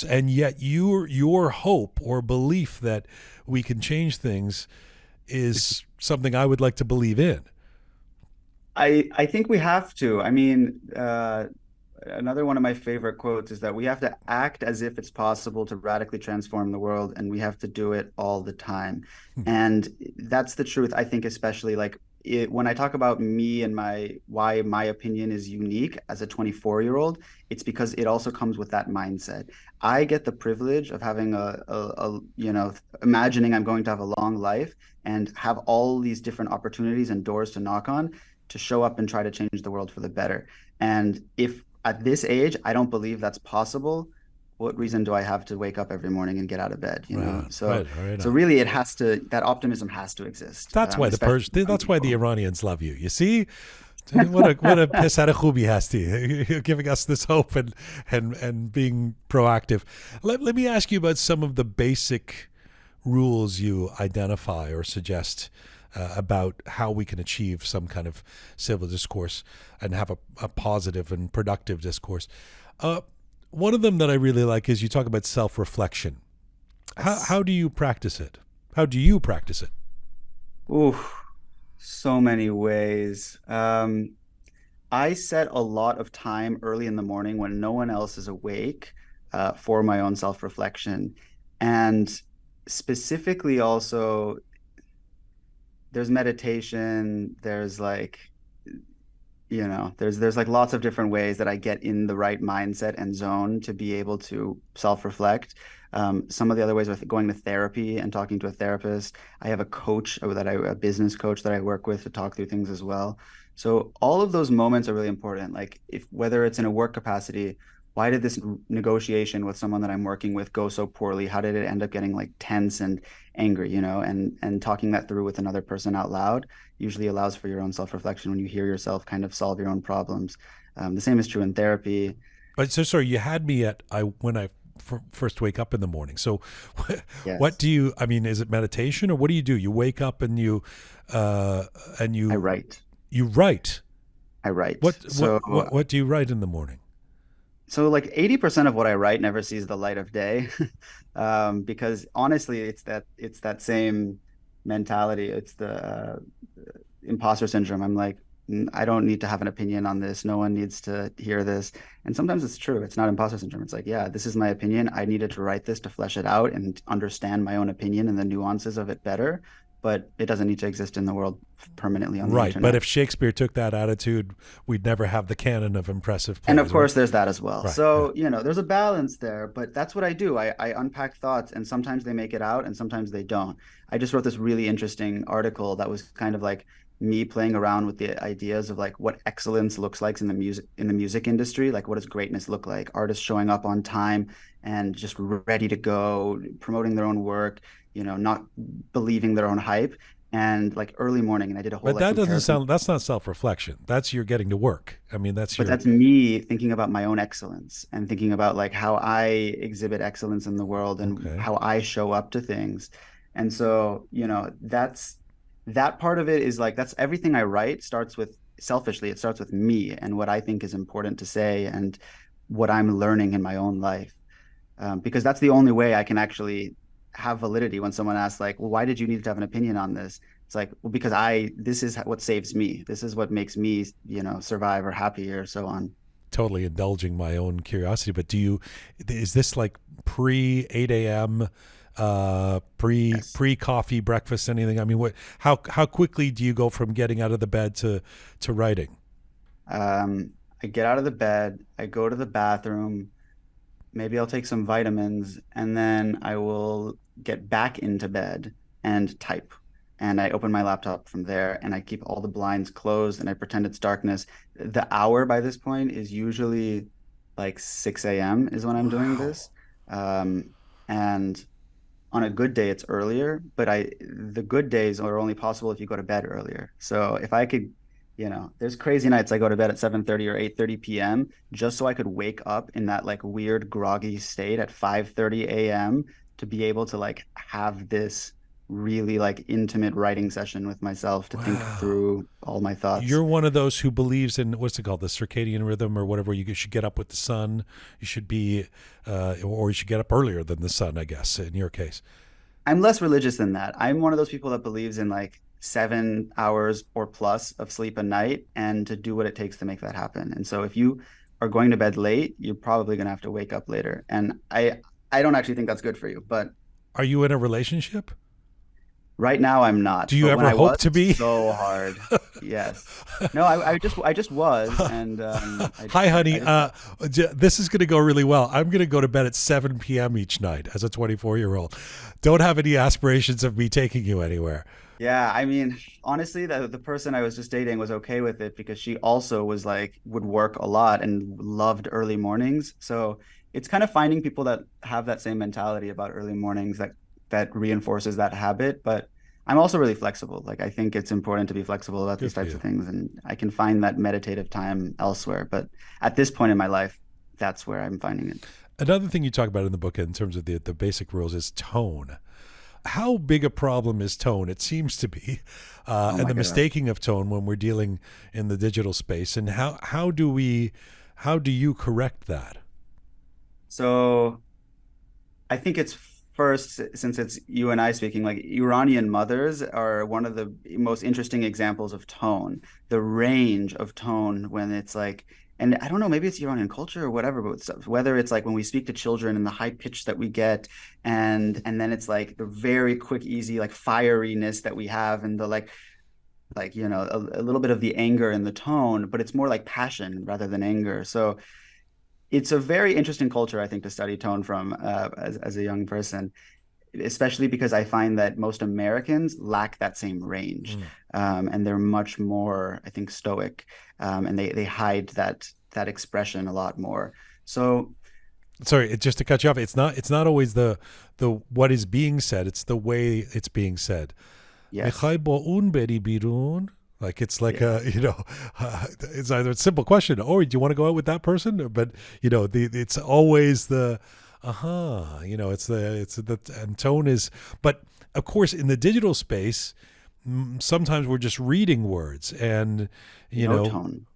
And yet your hope or belief that we can change things is something I would like to believe in. I think we have to. I mean, another one of my favorite quotes is that we have to act as if it's possible to radically transform the world, and we have to do it all the time. And that's the truth, I think, especially like when I talk about me and my why my opinion is unique as a 24-year-old, it's because it also comes with that mindset. I get the privilege of having imagining I'm going to have a long life and have all these different opportunities and doors to knock on to show up and try to change the world for the better. And if at this age I don't believe that's possible, what reason do I have to wake up every morning and get out of bed? You know, Right, so right. so really, it has to that optimism has to exist. That's why Especially for young that's why the people. Iranians love you. You see, what a pesar khubi hasti. You're giving us this hope and being proactive. Let me ask you about some of the basic rules you identify or suggest about how we can achieve some kind of civil discourse and have a positive and productive discourse. One of them that I really like is you talk about self-reflection. Yes. How do you practice it? How do you practice it? Ooh, so many ways. I set a lot of time early in the morning when no one else is awake for my own self-reflection. And specifically also, there's meditation, there's like there's like lots of different ways that I get in the right mindset and zone to be able to self-reflect. Some of the other ways are going to therapy and talking to a therapist. I have a coach a business coach that I work with to talk through things as well. So all of those moments are really important. Like if whether it's in a work capacity, why did this negotiation with someone that I'm working with go so poorly? How did it end up getting like tense and angry, and talking that through with another person out loud usually allows for your own self-reflection when you hear yourself kind of solve your own problems. The same is true in therapy. But so sorry, you had me at I when I first wake up in the morning. So, what Yes, do you? I mean, is it meditation or what do you do? You wake up and uh, and I you write. you write. I write. What do you write in the morning? So like 80% of what I write never sees the light of day. Because honestly, it's that same mentality. It's the imposter syndrome. I'm like, I don't need to have an opinion on this. No one needs to hear this. And sometimes it's true. It's not imposter syndrome. It's like, yeah, this is my opinion. I needed to write this to flesh it out and understand my own opinion and the nuances of it better. But it doesn't need to exist in the world permanently on the Right, but internet. if Shakespeare took that attitude, we'd never have the canon of impressive And of plays, right? course, there's that as well. Right. Yeah. So, there's a balance there, but that's what I do. I unpack thoughts, and sometimes they make it out, and sometimes they don't. I just wrote this really interesting article that was kind of like me playing around with the ideas of like what excellence looks like in the music industry. Like, what does greatness look like? Artists showing up on time and just ready to go, promoting their own work, not believing their own hype. And like early morning, and I did a whole But like that doesn't comparison. sound. That's not self-reflection. That's you're getting to work. I mean, that's But your that's me thinking about my own excellence and thinking about like how I exhibit excellence in the world and okay. how I show up to things. And so, that part of it is like that's everything I write starts with selfishly, it starts with me and what I think is important to say and what I'm learning in my own life. Because that's the only way I can actually have validity when someone asks, like, well, why did you need to have an opinion on this? It's like, well, because this is what saves me. This is what makes me, survive or happy or so on. Totally indulging my own curiosity. But is this like pre 8 a.m., Yes. pre coffee, breakfast, anything? I mean, how quickly do you go from getting out of the bed to writing? I get out of the bed, I go to the bathroom, maybe I'll take some vitamins, and then I will get back into bed and type. And I open my laptop from there and I keep all the blinds closed and I pretend it's darkness. The hour by this point is usually like 6 a.m. is when I'm doing Wow. this. And on a good day, it's earlier, but the good days are only possible if you go to bed earlier. So if I could, there's crazy nights I go to bed at 7:30 or 8:30 p.m. just so I could wake up in that like weird groggy state at 5:30 a.m. to be able to like have this really like intimate writing session with myself to think Wow. through all my thoughts. You're one of those who believes in what's it called, the circadian rhythm or whatever. You should get up with the sun. You should be, or you should get up earlier than the sun. I guess in your case. I'm less religious than that. I'm one of those people that believes in like 7 hours or plus of sleep a night and to do what it takes to make that happen. And so if you are going to bed late, you're probably going to have to wake up later. And I don't actually think that's good for you, but Are you in a relationship? right now I'm not. Do you But when ever I hope was, to it's be? so hard. Yes. No, I just was, and Hi, honey. I just This is going to go really well. I'm going to go to bed at 7 p.m. each night as a 24-year-old. Don't have any aspirations of me taking you anywhere. Yeah, I mean, honestly, the person I was just dating was okay with it because she also was like would work a lot and loved early mornings. So it's kind of finding people that have that same mentality about early mornings that reinforces that habit. But I'm also really flexible. Like I think it's important to be flexible about Good these for types you. of things, and I can find that meditative time elsewhere. But at this point in my life, that's where I'm finding it. Another thing you talk about in the book in terms of the basic rules is tone. How big a problem is tone? It seems to be, Oh and my the God. mistaking of tone when we're dealing in the digital space. And how do you correct that? So I think it's first, since it's you and I speaking, like Iranian mothers are one of the most interesting examples of tone, the range of tone when it's like, and I don't know, maybe it's Iranian culture or whatever, but whether it's like when we speak to children and the high pitch that we get, and then it's like the very quick, easy, like fieriness that we have, and the like a little bit of the anger in the tone, but it's more like passion rather than anger. So it's a very interesting culture, I think, to study tone from as a young person, especially because I find that most Americans lack that same range, Mm. and they're much more, I think, stoic, and they hide that expression a lot more. So Sorry, just to cut you off. It's not always the what is being said. It's the way it's being said. yes, Mekhai bo un beri birun. Like it's like a yes, it's either a simple question or do you want to go out with that person? But it's always the it's the and tone is. But of course, in the digital space, sometimes we're just reading words and you no know tone.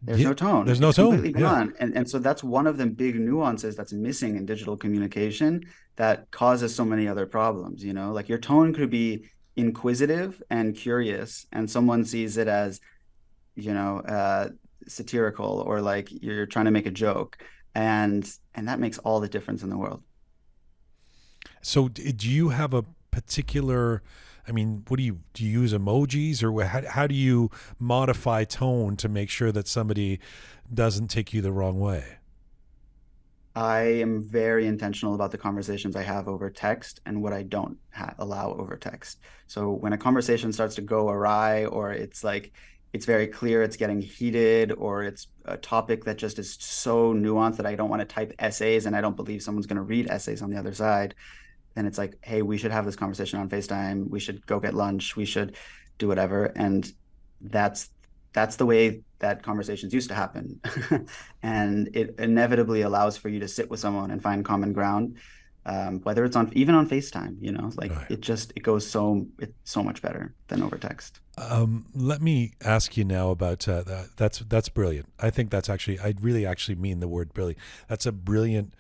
There's yeah, no tone. there's no It's tone. completely Yeah. gone. And so that's one of the big nuances that's missing in digital communication that causes so many other problems, Like your tone could be inquisitive and curious, and someone sees it as, you know, uh, satirical or like you're trying to make a joke. And that makes all the difference in the world. So do you have a particular? I mean, what do you use emojis or how do you modify tone to make sure that somebody doesn't take you the wrong way? I am very intentional about the conversations I have over text and what I don't allow over text. So when a conversation starts to go awry, or it's like it's very clear it's getting heated, or it's a topic that just is so nuanced that I don't want to type essays and I don't believe someone's going to read essays on the other side, then it's like, hey, we should have this conversation on FaceTime. We should go get lunch. We should do whatever. And that's that's the way that conversations used to happen. And it inevitably allows for you to sit with someone and find common ground, whether it's on even on FaceTime, like Right. it goes it's so much better than over text. Let me ask you now about that. That's brilliant. I think that's actually I really actually mean the word brilliant. That's a brilliant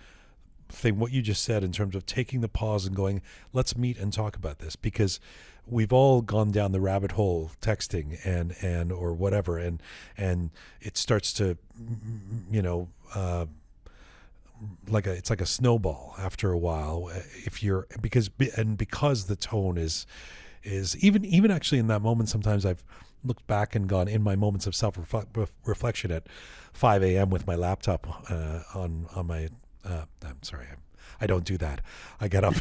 thing what you just said in terms of taking the pause and going, let's meet and talk about this because we've all gone down the rabbit hole texting and or whatever and it starts to you know it's like a snowball after a while if you're because the tone is even actually in that moment sometimes I've looked back and gone in my moments of self reflection at 5 a.m. with my laptop on my I'm sorry I don't do that. I get up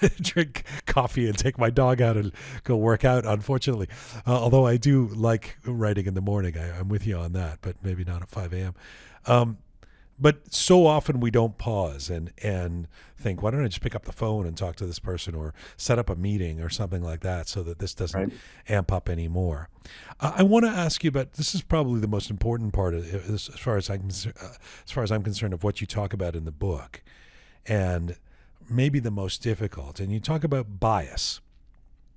and drink coffee and take my dog out and go work out, unfortunately. Although I do like writing in the morning. I'm with you on that, but maybe not at 5 a.m. Um, but so often we don't pause and think, why don't I just pick up the phone and talk to this person or set up a meeting or something like that so that this doesn't Right. amp up anymore. I want to ask you about this is probably the most important part of as far as I'm concerned of what you talk about in the book, and maybe the most difficult. And you talk about bias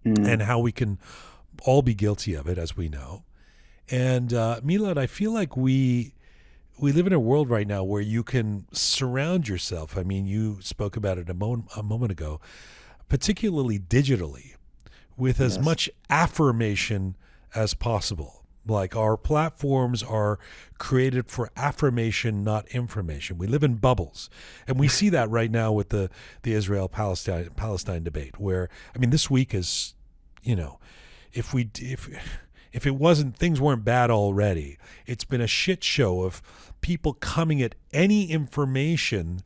and Mm. how we can all be guilty of it, as we know. And Milad, I feel like we live in a world right now where you can surround yourself. I mean, you spoke about it a moment ago. particularly digitally, with as Yes. much affirmation as possible. Like, our platforms are created for affirmation, not information. We live in bubbles. And we see that right now with the Israel-Palestine debate, where, I mean, this week is, you know, if it wasn't, things weren't bad already, it's been a shit show of people coming at any information,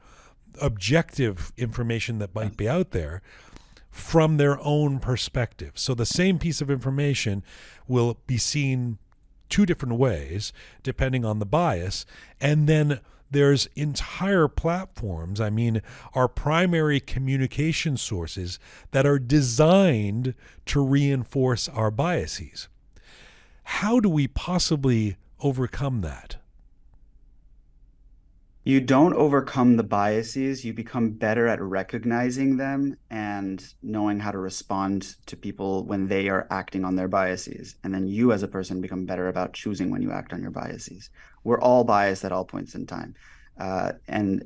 objective information that might be out there, from their own perspective. So the same piece of information will be seen two different ways depending on the bias. And then there's entire platforms, I mean, our primary communication sources, that are designed to reinforce our biases. How do we possibly overcome that? You don't overcome the biases, you become better at recognizing them and knowing how to respond to people when they are acting on their biases. And then you as a person become better about choosing when you act on your biases. We're all biased at all points in time. And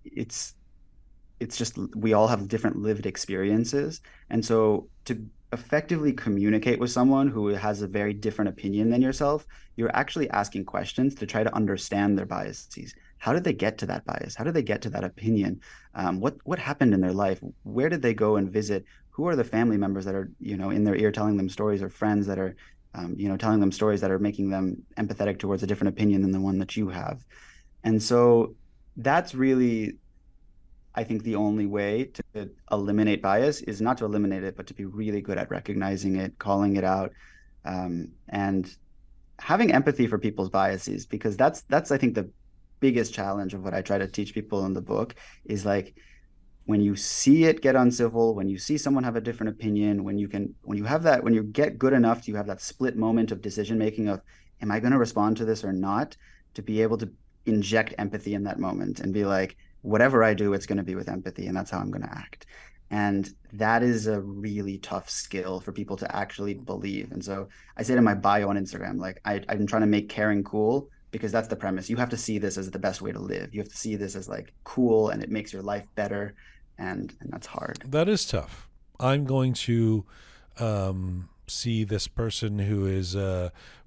it's just, we all have different lived experiences. And so to effectively communicate with someone who has a very different opinion than yourself, you're actually asking questions to try to understand their biases. How did they get to that bias? How did they get to that opinion? What happened in their life? Where did they go and visit? Who are the family members that are, in their ear telling them stories, or friends that are, telling them stories that are making them empathetic towards a different opinion than the one that you have? And so that's really, I think, the only way to eliminate bias is not to eliminate it, but to be really good at recognizing it, calling it out, and having empathy for people's biases, because that's I think the biggest challenge of what I try to teach people in the book is, like, when you see it get uncivil, when you see someone have a different opinion, when you get good enough to have that split moment of decision making of, am I going to respond to this or not, to be able to inject empathy in that moment and be like, whatever I do, it's going to be with empathy, and that's how I'm going to act. And that is a really tough skill for people to actually believe. And so I say to my bio on Instagram, like, I'm trying to make caring cool, because that's the premise. You have to see this as the best way to live. You have to see this as, like, cool, and it makes your life better. And that's hard. That is tough. I'm going to see this person who is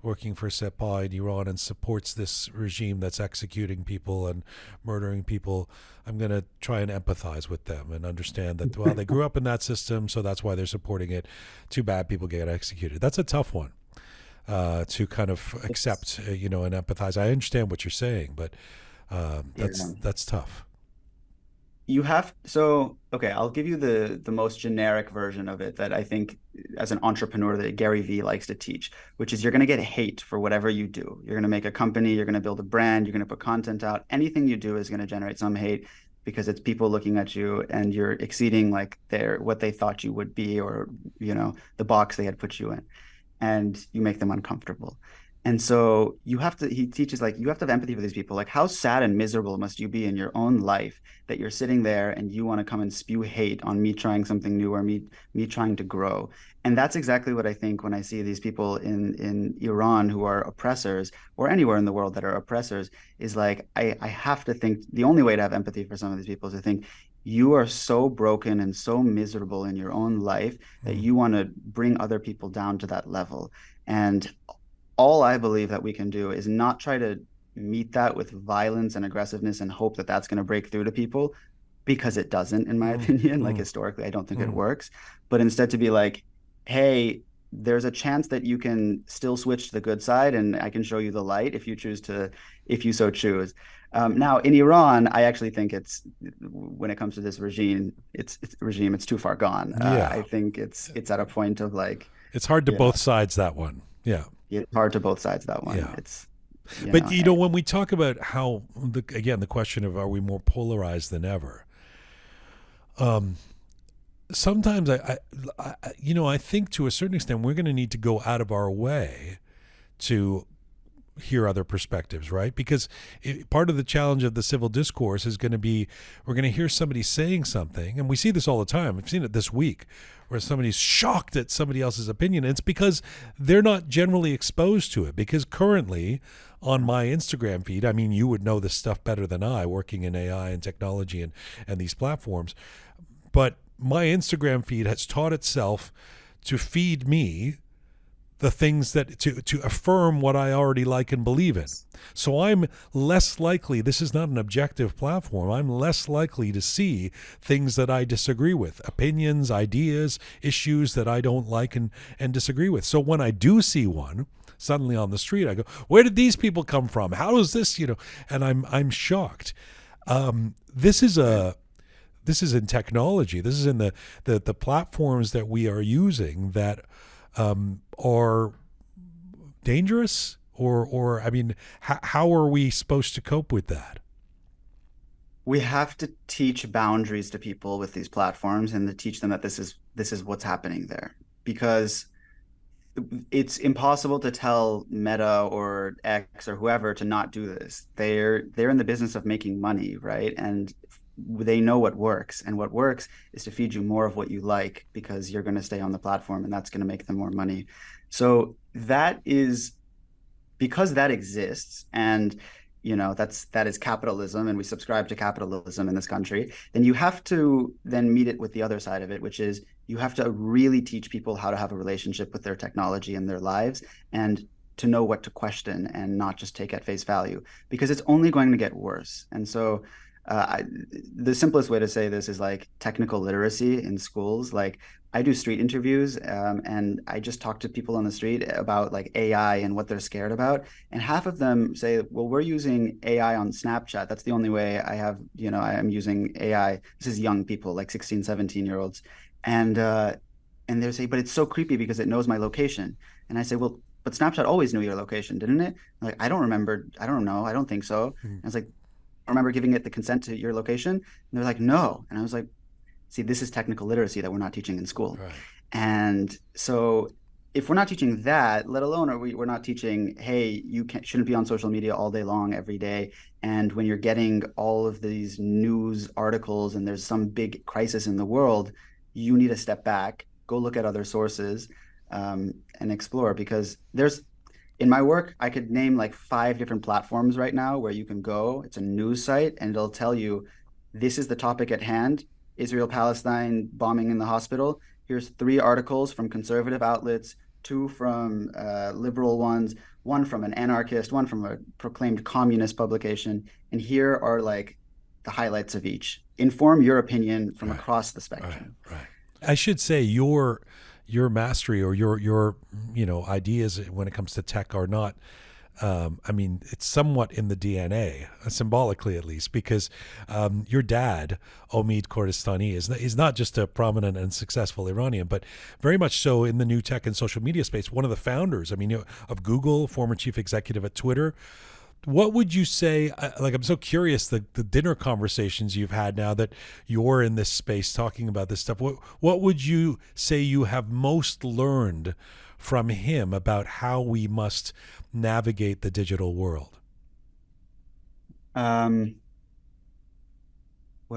working for Sepah in Iran and supports this regime that's executing people and murdering people. I'm going to try and empathize with them and understand that, well, they grew up in that system, so that's why they're supporting it. Too bad people get executed. That's a tough one to kind of accept, and empathize. I understand what you're saying, but that's tough. Okay, I'll give you the most generic version of it that I think, as an entrepreneur, that Gary Vee likes to teach, which is, you're going to get hate for whatever you do. You're going to make a company, you're going to build a brand, you're going to put content out. Anything you do is going to generate some hate, because it's people looking at you and you're exceeding, like, what they thought you would be, or, the box they had put you in, and you make them uncomfortable. And so he teaches, like, you have to have empathy for these people. Like, how sad and miserable must you be in your own life that you're sitting there and you want to come and spew hate on me trying something new, or me trying to grow. And that's exactly what I think when I see these people in Iran who are oppressors, or anywhere in the world that are oppressors, is like, I have to think the only way to have empathy for some of these people is to think, you are so broken and so miserable in your own life that you want to bring other people down to that level. And all I believe that we can do is not try to meet that with violence and aggressiveness and hope that that's going to break through to people, because it doesn't, in my opinion. Like, historically, I don't think it works. But instead to be like, hey, there's a chance that you can still switch to the good side, and I can show you the light if you so choose. Now, in Iran, I actually think when it comes to this regime, it's too far gone. I think it's at a point of, like, it's hard to both sides, that one. Yeah. It's hard to both sides, that one. Yeah. But when we talk about how, the question of, are we more polarized than ever? Sometimes I think, to a certain extent, we're going to need to go out of our way to hear other perspectives, right? Because part of the challenge of the civil discourse is going to be, we're going to hear somebody saying something, and we see this all the time. We've seen it this week, where somebody's shocked at somebody else's opinion. And it's because they're not generally exposed to it. Because currently on my Instagram feed, I mean, you would know this stuff better than I, working in AI and technology and these platforms, but my Instagram feed has taught itself to feed me the things that to affirm what I already like and believe in. So I'm less likely, this is not an objective platform, I'm less likely to see things that I disagree with, opinions, ideas, issues that I don't like and disagree with. So when I do see one, suddenly on the street, I go, where did these people come from? How is this, and I'm shocked. This is in technology. This is in the platforms that we are using that are dangerous, or I mean, how are we supposed to cope with that? We have to teach boundaries to people with these platforms and to teach them that this is what's happening there, because it's impossible to tell Meta or X or whoever to not do this. They're in the business of making money, right? And they know what works, and what works is to feed you more of what you like, because you're going to stay on the platform and that's going to make them more money. So that is, because that exists, and that is capitalism, and we subscribe to capitalism in this country, then you have to then meet it with the other side of it, which is you have to really teach people how to have a relationship with their technology in their lives, and to know what to question and not just take at face value, because it's only going to get worse. And so the simplest way to say this is like technical literacy in schools. Like, I do street interviews, and I just talk to people on the street about like AI and what they're scared about. And half of them say, well, we're using AI on Snapchat. That's the only way I am using AI. This is young people, like 16, 17-year-olds. And they say, but it's so creepy because it knows my location. And I say, well, but Snapchat always knew your location, didn't it? Like, I don't remember. I don't know. I don't think so. And I was like, remember giving it the consent to your location? And they're like, no. And I was like, see, this is technical literacy that we're not teaching in school. Right. And so if we're not teaching that, let alone we're not teaching, hey, you shouldn't be on social media all day long, every day. And when you're getting all of these news articles and there's some big crisis in the world, you need to step back, go look at other sources, and explore. Because in my work, I could name like 5 different platforms right now where you can go. It's a news site, and it'll tell you, this is the topic at hand: Israel-Palestine bombing in the hospital. Here's 3 articles from conservative outlets, 2 from liberal ones, 1 from an anarchist, 1 from a proclaimed communist publication. And here are like the highlights of each. Inform your opinion from across the spectrum. Right. I should say your mastery, or your ideas when it comes to tech are not, I mean, it's somewhat in the DNA, symbolically at least, because your dad, Omid Kordestani, is not just a prominent and successful Iranian, but very much so in the new tech and social media space. One of the founders, I mean, of Google, former chief executive at Twitter. What would you say, like, I'm so curious, the dinner conversations you've had now that you're in this space talking about this stuff, what would you say you have most learned from him about how we must navigate the digital world? What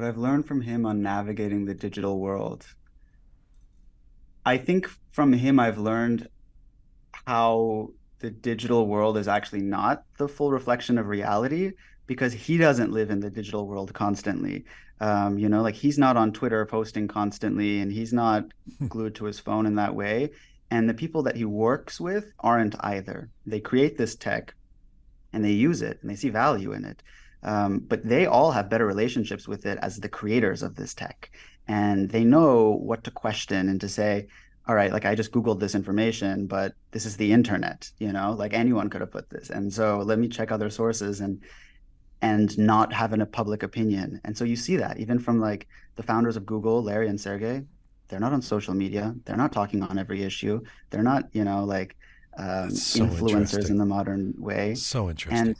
I've learned from him on navigating the digital world, I think from him I've learned how the digital world is actually not the full reflection of reality, because he doesn't live in the digital world constantly. Like, he's not on Twitter posting constantly, and he's not glued to his phone in that way. And the people that he works with aren't either. They create this tech and they use it and they see value in it. But they all have better relationships with it as the creators of this tech. And they know what to question and to say, all right, like, I just Googled this information, but this is the internet, like anyone could have put this. And so let me check other sources and not having a public opinion. And so you see that even from like the founders of Google, Larry and Sergey, they're not on social media. They're not talking on every issue. They're not, So influencers in the modern way. So interesting. And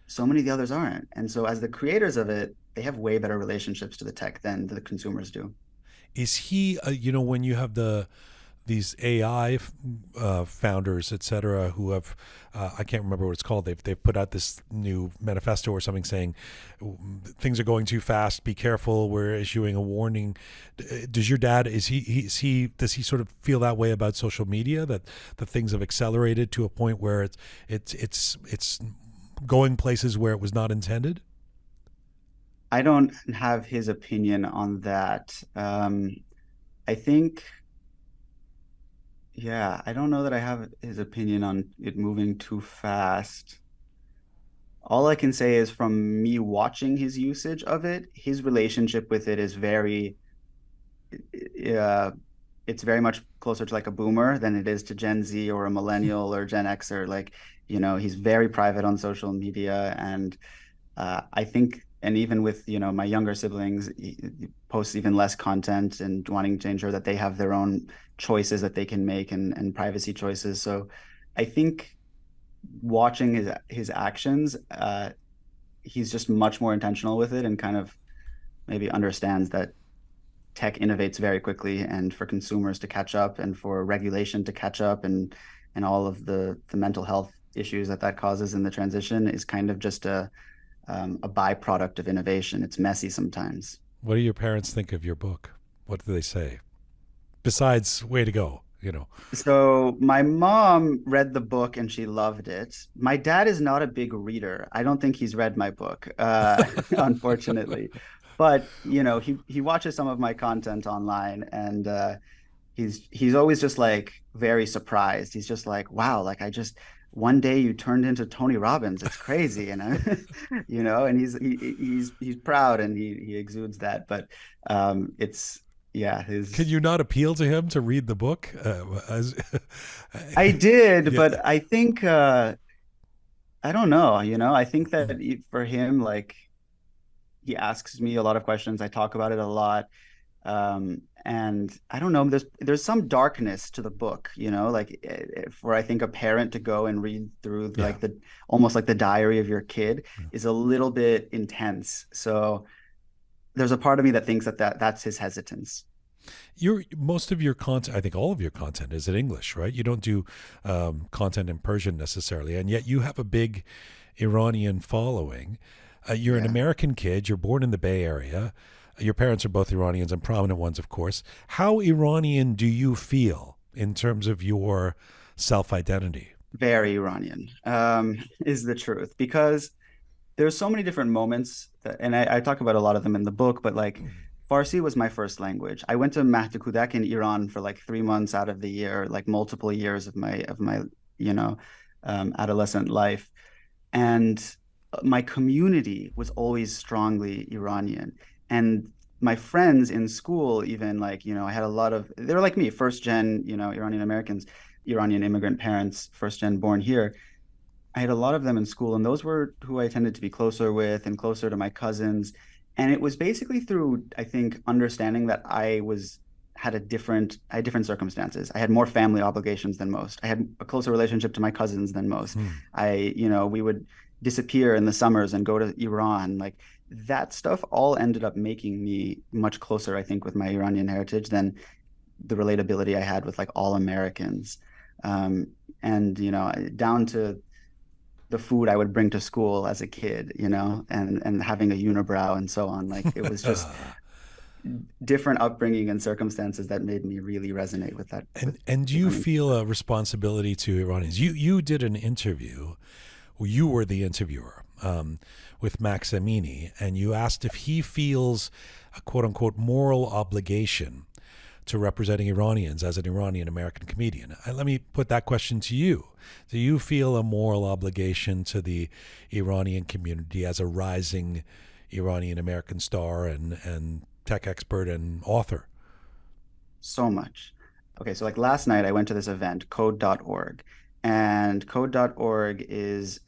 so many of the others aren't. And so as the creators of it, they have way better relationships to the tech than the consumers do. Is he, when you have these AI founders, et cetera, who have, I can't remember what it's called. They've put out this new manifesto or something saying things are going too fast. Be careful. We're issuing a warning. Does your dad, does he sort of feel that way about social media, that things have accelerated to a point where it's going places where it was not intended? I don't have his opinion on that. I think, yeah, I don't know that I have his opinion on it moving too fast. All I can say is from me watching his usage of it, his relationship with it is uh, it's very much closer to like a boomer than it is to Gen Z or a millennial or Gen Xer. Like, he's very private on social media, and I think, and even with my younger siblings, he posts even less content and wanting to ensure that they have their own choices that they can make and privacy choices. So, I think watching his actions, he's just much more intentional with it and kind of maybe understands that tech innovates very quickly, and for consumers to catch up and for regulation to catch up, and all of the mental health issues that causes in the transition is kind of just a byproduct of innovation. It's messy sometimes. What do your parents think of your book? What do they say? Besides, way to go, So my mom read the book and she loved it. My dad is not a big reader. I don't think he's read my book, unfortunately. But he watches some of my content online, and he's always just like very surprised. He's just like, wow, like I just one day you turned into Tony Robbins. It's crazy, and he's proud, and he exudes that. But it's yeah, Can his you not appeal to him to read the book? I did, Yeah, but I think I don't know, I think that for him, like he asks me a lot of questions. I talk about it a lot. And I don't know, there's some darkness to the book, like for I think a parent to go and read through yeah. like the almost like the diary of your kid is a little bit intense. So there's a part of me that thinks that's his hesitance. Your most of your content, I think all of your content, is in English, right? You don't do content in Persian necessarily, and yet you have a big Iranian following. You're an Yeah. American kid. You're born in the Bay Area. Your parents are both Iranians and prominent ones, of course. How Iranian do you feel in terms of your self identity? Very Iranian, is the truth, because there's so many different moments and I talk about a lot of them in the book, but like Farsi was my first language. I went to Mahd Kudak in Iran for like 3 months out of the year, like multiple years of my you know adolescent life, and my community was always strongly Iranian. And my friends in school, even like, I had a lot of, they were like me, first gen, Iranian Americans, Iranian immigrant parents, first gen born here. I had a lot of them in school, and those were who I tended to be closer with and closer to my cousins. And it was basically through, I think, understanding that I had different circumstances. I had more family obligations than most. I had a closer relationship to my cousins than most. Hmm. We would disappear in the summers and go to Iran. Like that stuff all ended up making me much closer, I think, with my Iranian heritage than the relatability I had with like all Americans. Um, and down to the food I would bring to school as a kid, and having a unibrow and so on. Like it was just different upbringing and circumstances that made me really resonate with that with And do you Iranian feel culture. a responsibility to Iranians? You did an interview, well, you were the interviewer with Max Amini, and you asked if he feels a quote unquote moral obligation to representing Iranians as an Iranian American comedian. Let me put that question to you. Do you feel a moral obligation to the Iranian community as a rising Iranian American star and tech expert and author? So much. Okay, so like last night I went to this event, code.org. And code.org is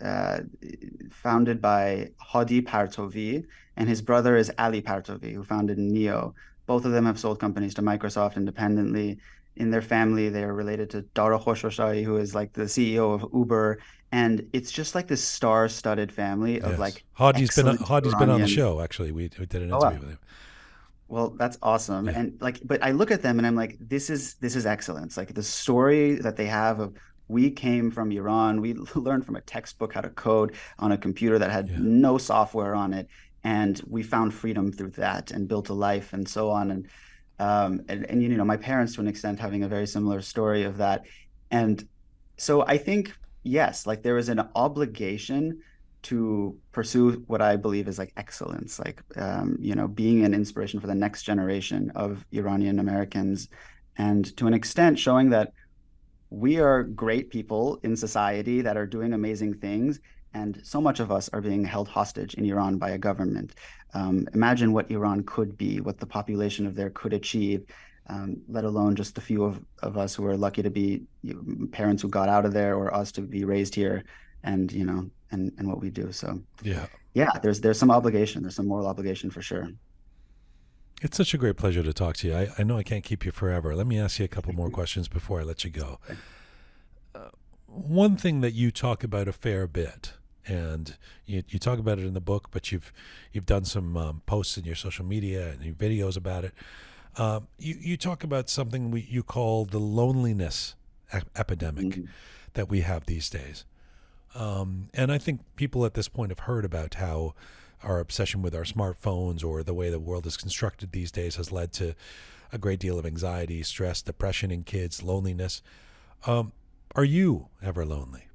founded by Hadi Partovi, and his brother is Ali Partovi, who founded Neo. Both of them have sold companies to Microsoft independently. In their family, they are related to Darush Mehrjui, who is like the CEO of Uber. And it's just like this star-studded family of Yes. like excellent Hadi's been on the Iranian. show, actually. We did an Oh, interview wow. with him. Well, that's awesome. Yeah. And like, but I look at them and I'm like, this is excellence. Like the story that they have of we came from Iran, we learned from a textbook how to code on a computer that had Yeah. no software on it, and we found freedom through that and built a life and so on. And my parents to an extent having a very similar story of that. And so I think yes, like there is an obligation to pursue what I believe is like excellence, like being an inspiration for the next generation of Iranian Americans, and to an extent showing that we are great people in society that are doing amazing things, and so much of us are being held hostage in Iran by a government. Imagine what Iran could be, what the population of there could achieve, let alone just a few of us who are lucky to be parents who got out of there, or us to be raised here, and and what we do. So Yeah. yeah, there's some obligation, there's some moral obligation for sure. It's such a great pleasure to talk to you. I know I can't keep you forever. Let me ask you a couple more questions before I let you go. One thing that you talk about a fair bit, and you talk about it in the book, but you've done some posts in your social media and your videos about it. You talk about something you call the loneliness epidemic Mhm. that we have these days. And I think people at this point have heard about how our obsession with our smartphones or the way the world is constructed these days has led to a great deal of anxiety, stress, depression in kids, loneliness. Um, are you ever lonely?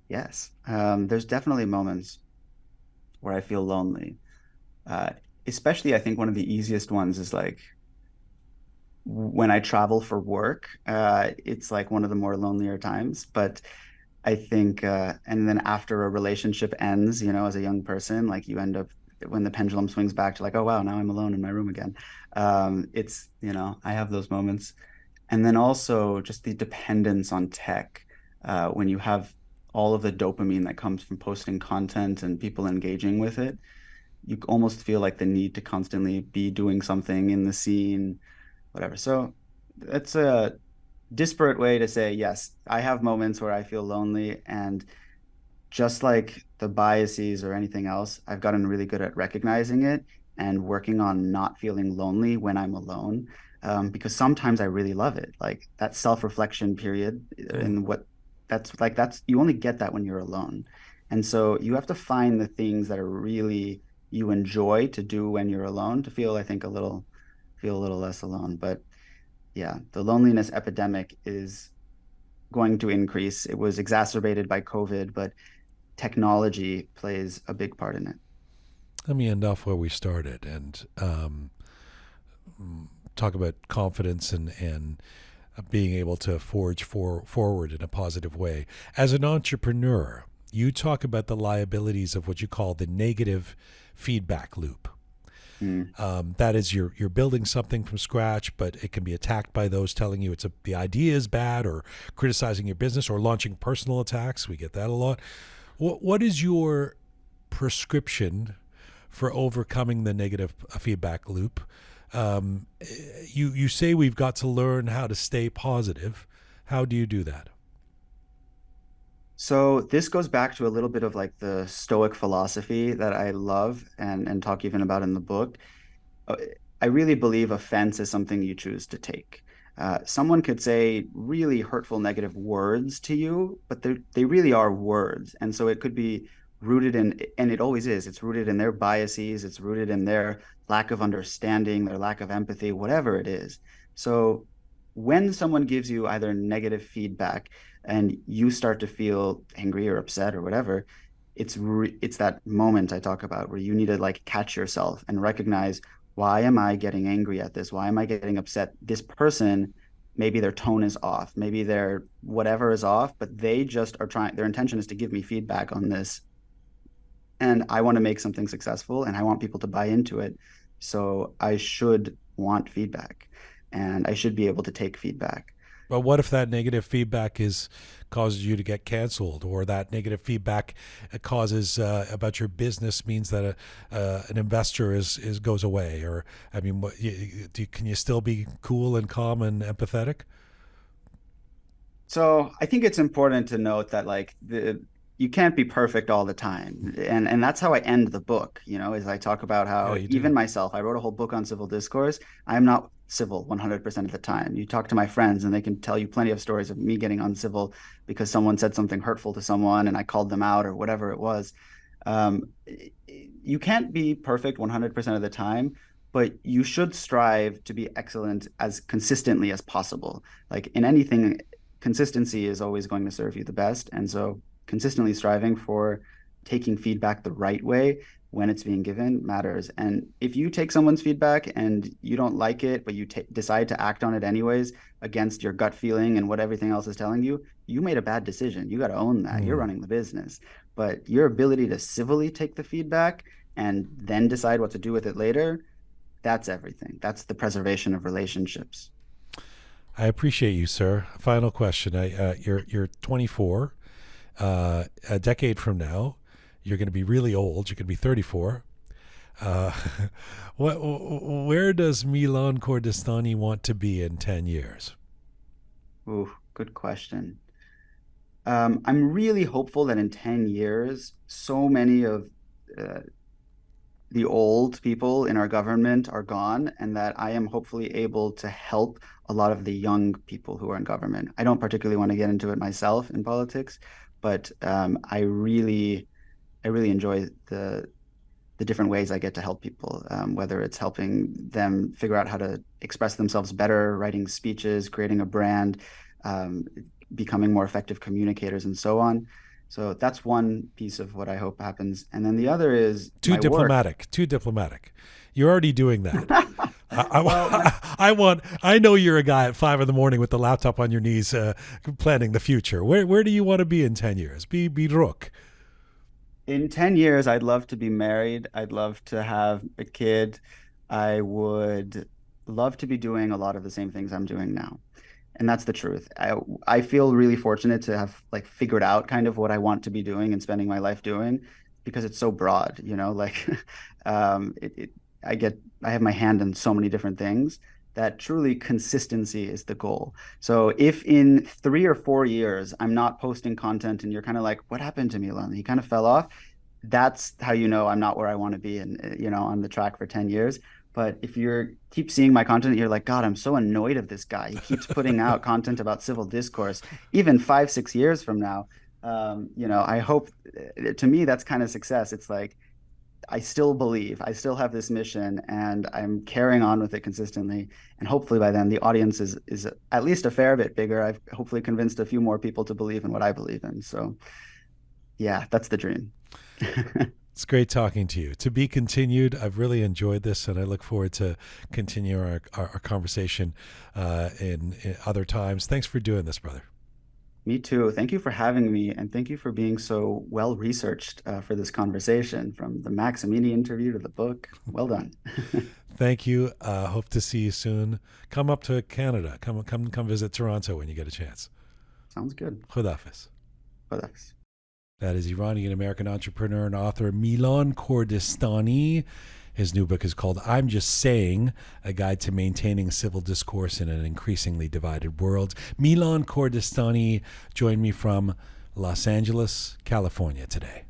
Yes, there's definitely moments where I feel lonely. Uh, Especially, I think one of the easiest ones is like when I travel for work. It's like one of the more lonelier times. But I think, and then after a relationship ends, as a young person, like you end up when the pendulum swings back to like, oh wow, now I'm alone in my room again. I have those moments. And then also just the dependence on tech, when you have all of the dopamine that comes from posting content and people engaging with it, you almost feel like the need to constantly be doing something in the scene, whatever. So it's a disparate way to say, yes, I have moments where I feel lonely. And just like the biases or anything else, I've gotten really good at recognizing it and working on not feeling lonely when I'm alone. Because sometimes I really love it. Like that self-reflection period Mm. and that's you only get that when you're alone. And so you have to find the things that are really you enjoy to do when you're alone to feel, I think, feel a little less alone. But yeah, the loneliness epidemic is going to increase. It was exacerbated by COVID, but technology plays a big part in it. Let me end off where we started and talk about confidence and being able to forge forward in a positive way. As an entrepreneur, you talk about the liabilities of what you call the negative feedback loop. Mm. That is, you're building something from scratch, but it can be attacked by those telling you the idea is bad, or criticizing your business, or launching personal attacks. We get that a lot. What is your prescription for overcoming the negative feedback loop? You say we've got to learn how to stay positive. How do you do that? So this goes back to a little bit of like the Stoic philosophy that I love and talk even about in the book. uh, I really believe offense is something you choose to take. Someone could say really hurtful, negative words to you, but they really are words. And so it could be rooted in, and it always is, it's rooted in their biases, it's rooted in their lack of understanding, their lack of empathy, whatever it is. So when someone gives you either negative feedback and you start to feel angry or upset or whatever, it's that moment I talk about where you need to like catch yourself and recognize, why am I getting angry at this? Why am I getting upset? This person, maybe their tone is off, maybe their whatever is off, but they just are trying, their intention is to give me feedback on this. And I want to make something successful and I want people to buy into it. So I should want feedback and I should be able to take feedback. But what if that negative feedback is causes you to get canceled, or that negative feedback causes about your business means that an investor is goes away? Or I mean, can you still be cool and calm and empathetic? So I think it's important to note that like the you can't be perfect all the time. And that's how I end the book, is I talk about Yeah, how you do. even myself, I wrote a whole book on civil discourse. I'm not civil 100% of the time. You talk to my friends and they can tell you plenty of stories of me getting uncivil because someone said something hurtful to someone and I called them out or whatever it was. Um, you can't be perfect 100% of the time, but you should strive to be excellent as consistently as possible. Like in anything, consistency is always going to serve you the best. And so consistently striving for taking feedback the right way when it's being given matters. And if you take someone's feedback and you don't like it, but you decide to act on it anyways against your gut feeling and what everything else is telling you, you made a bad decision. You got to own that. You're running the business. But your ability to civilly take the feedback and then decide what to do with it later, that's everything. That's the preservation of relationships. I appreciate you, sir. Final question. You're 24. A decade from now, you're going to be really old. You're going to be 34. Where does Milan Kordestani want to be in 10 years? Ooh, good question. I'm really hopeful that in 10 years, so many of the old people in our government are gone, and that I am hopefully able to help a lot of the young people who are in government. I don't particularly want to get into it myself in politics, but I really enjoy the different ways I get to help people, whether it's helping them figure out how to express themselves better, writing speeches, creating a brand, becoming more effective communicators, and so on. So that's one piece of what I hope happens. And then the other is too diplomatic. You're already doing that. I know you're a guy at 5 a.m. with the laptop on your knees, planning the future. Where do you want to be in 10 years? Be Roqe. In 10 years, I'd love to be married. I'd love to have a kid. I would love to be doing a lot of the same things I'm doing now. And that's the truth. I feel really fortunate to have like figured out kind of what I want to be doing and spending my life doing, because it's so broad, like I have my hand in so many different things that truly consistency is the goal. So if in 3 or 4 years I'm not posting content and you're kind of like, what happened to Milan? He kind of fell off. That's how you know I'm not where I want to be and on the track for 10 years. But if you keep seeing my content, you're like, God, I'm so annoyed of this guy. He keeps putting out content about civil discourse. Even 5-6 years from now, I hope, to me, that's kind of success. It's like, I still believe, I still have this mission, and I'm carrying on with it consistently. And hopefully by then, the audience is at least a fair bit bigger. I've hopefully convinced a few more people to believe in what I believe in. So yeah, that's the dream. It's great talking to you. To be continued. I've really enjoyed this, and I look forward to continuing our conversation in other times. Thanks for doing this, brother. Me too. Thank you for having me, and thank you for being so well researched for this conversation, from the Maximini interview to the book. Well done. Thank you. Hope to see you soon. Come up to Canada. Come visit Toronto when you get a chance. Sounds good. Khudafis. Khudafis. That is Iranian-American entrepreneur and author Milan Kordestani. His new book is called I'm Just Saying, A Guide to Maintaining Civil Discourse in an Increasingly Divided World. Milan Kordestani joined me from Los Angeles, California today.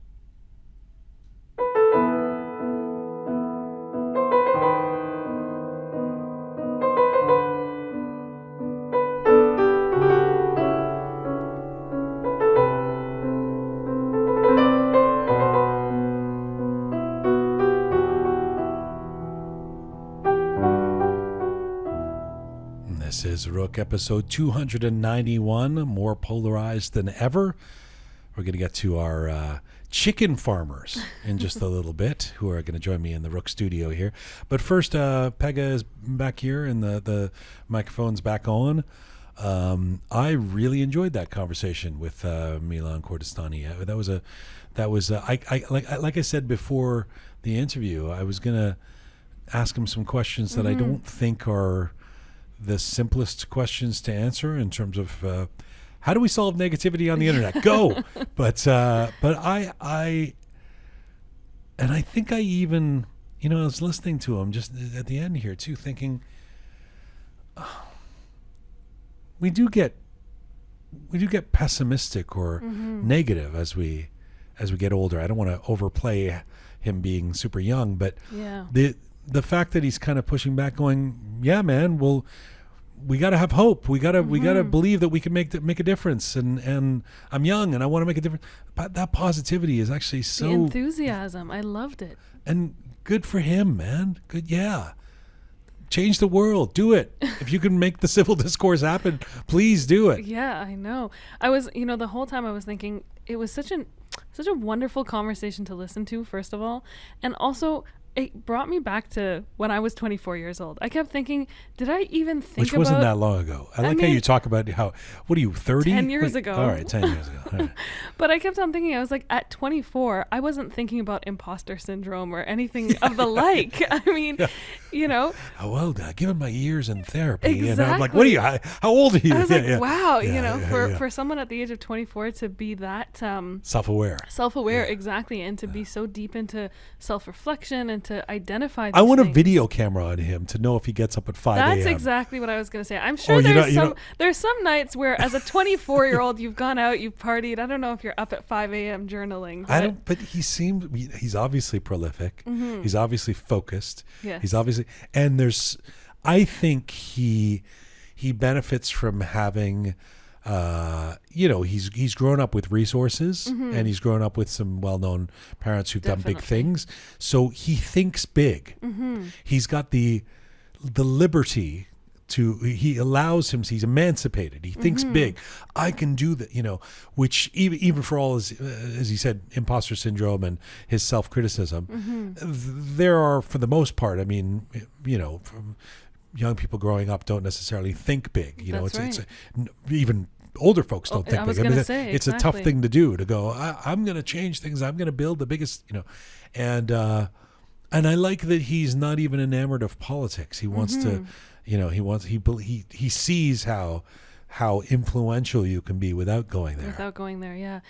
This is Roqe episode 291, more polarized than ever. We're going to get to our chicken farmers in just a little bit, who are going to join me in the Roqe studio here. But first, Pega is back here and the microphone's back on. I really enjoyed that conversation with Milan Kordestani. Like I said before the interview, I was going to ask him some questions that I don't think are the simplest questions to answer in terms of how do we solve negativity on the internet? Go, but I think I even I was listening to him just at the end here too, thinking we do get pessimistic or negative as we get older. I don't want to overplay him being super young, but yeah. The fact that he's kind of pushing back, going, yeah, man, well, we got to have hope. We got to believe that we can make a difference. And I'm young and I want to make a difference. But that positivity is actually so the enthusiasm. I loved it. And good for him, man. Good, yeah. change the world. Do it. If you can make the civil discourse happen, please do it. Yeah, I know. I was, the whole time I was thinking it was such a wonderful conversation to listen to, first of all. And also, it brought me back to when I was 24 years old. I kept thinking, did I even think Which wasn't that long ago. I like how you talk about what are you, 30? 10 years ago. All right, 10 years ago. All right. But I kept on thinking, I was like, at 24, I wasn't thinking about imposter syndrome or anything of the like. I mean, Oh, well, given my years in therapy. Exactly. And I'm like, what are you, how old are you? I was wow, for someone at the age of 24 to be that self-aware, exactly, and to be so deep into self-reflection and to identify these I want things. a video camera on him to know if he gets up at 5 a.m. That's exactly what I was going to say. I'm sure there's some nights where as a 24-year-old you've gone out, you've partied. I don't know if you're up at 5 a.m. journaling. But he's obviously prolific. Mm-hmm. He's obviously focused. Yes. He's obviously, and I think he benefits from having, he's grown up with resources, and he's grown up with some well-known parents who've done big things. So he thinks big. Mm-hmm. He's got the liberty he allows him, he's emancipated. He thinks big. I can do that, which even for all as he said, imposter syndrome and his self-criticism, there are, for the most part, I mean, from young people growing up don't necessarily think big. It's even older folks don't think big. It's a tough thing to do, to go, I'm going to change things. I'm going to build the biggest, and I like that he's not even enamored of politics. He wants to, he sees how influential you can be without going there. Yeah.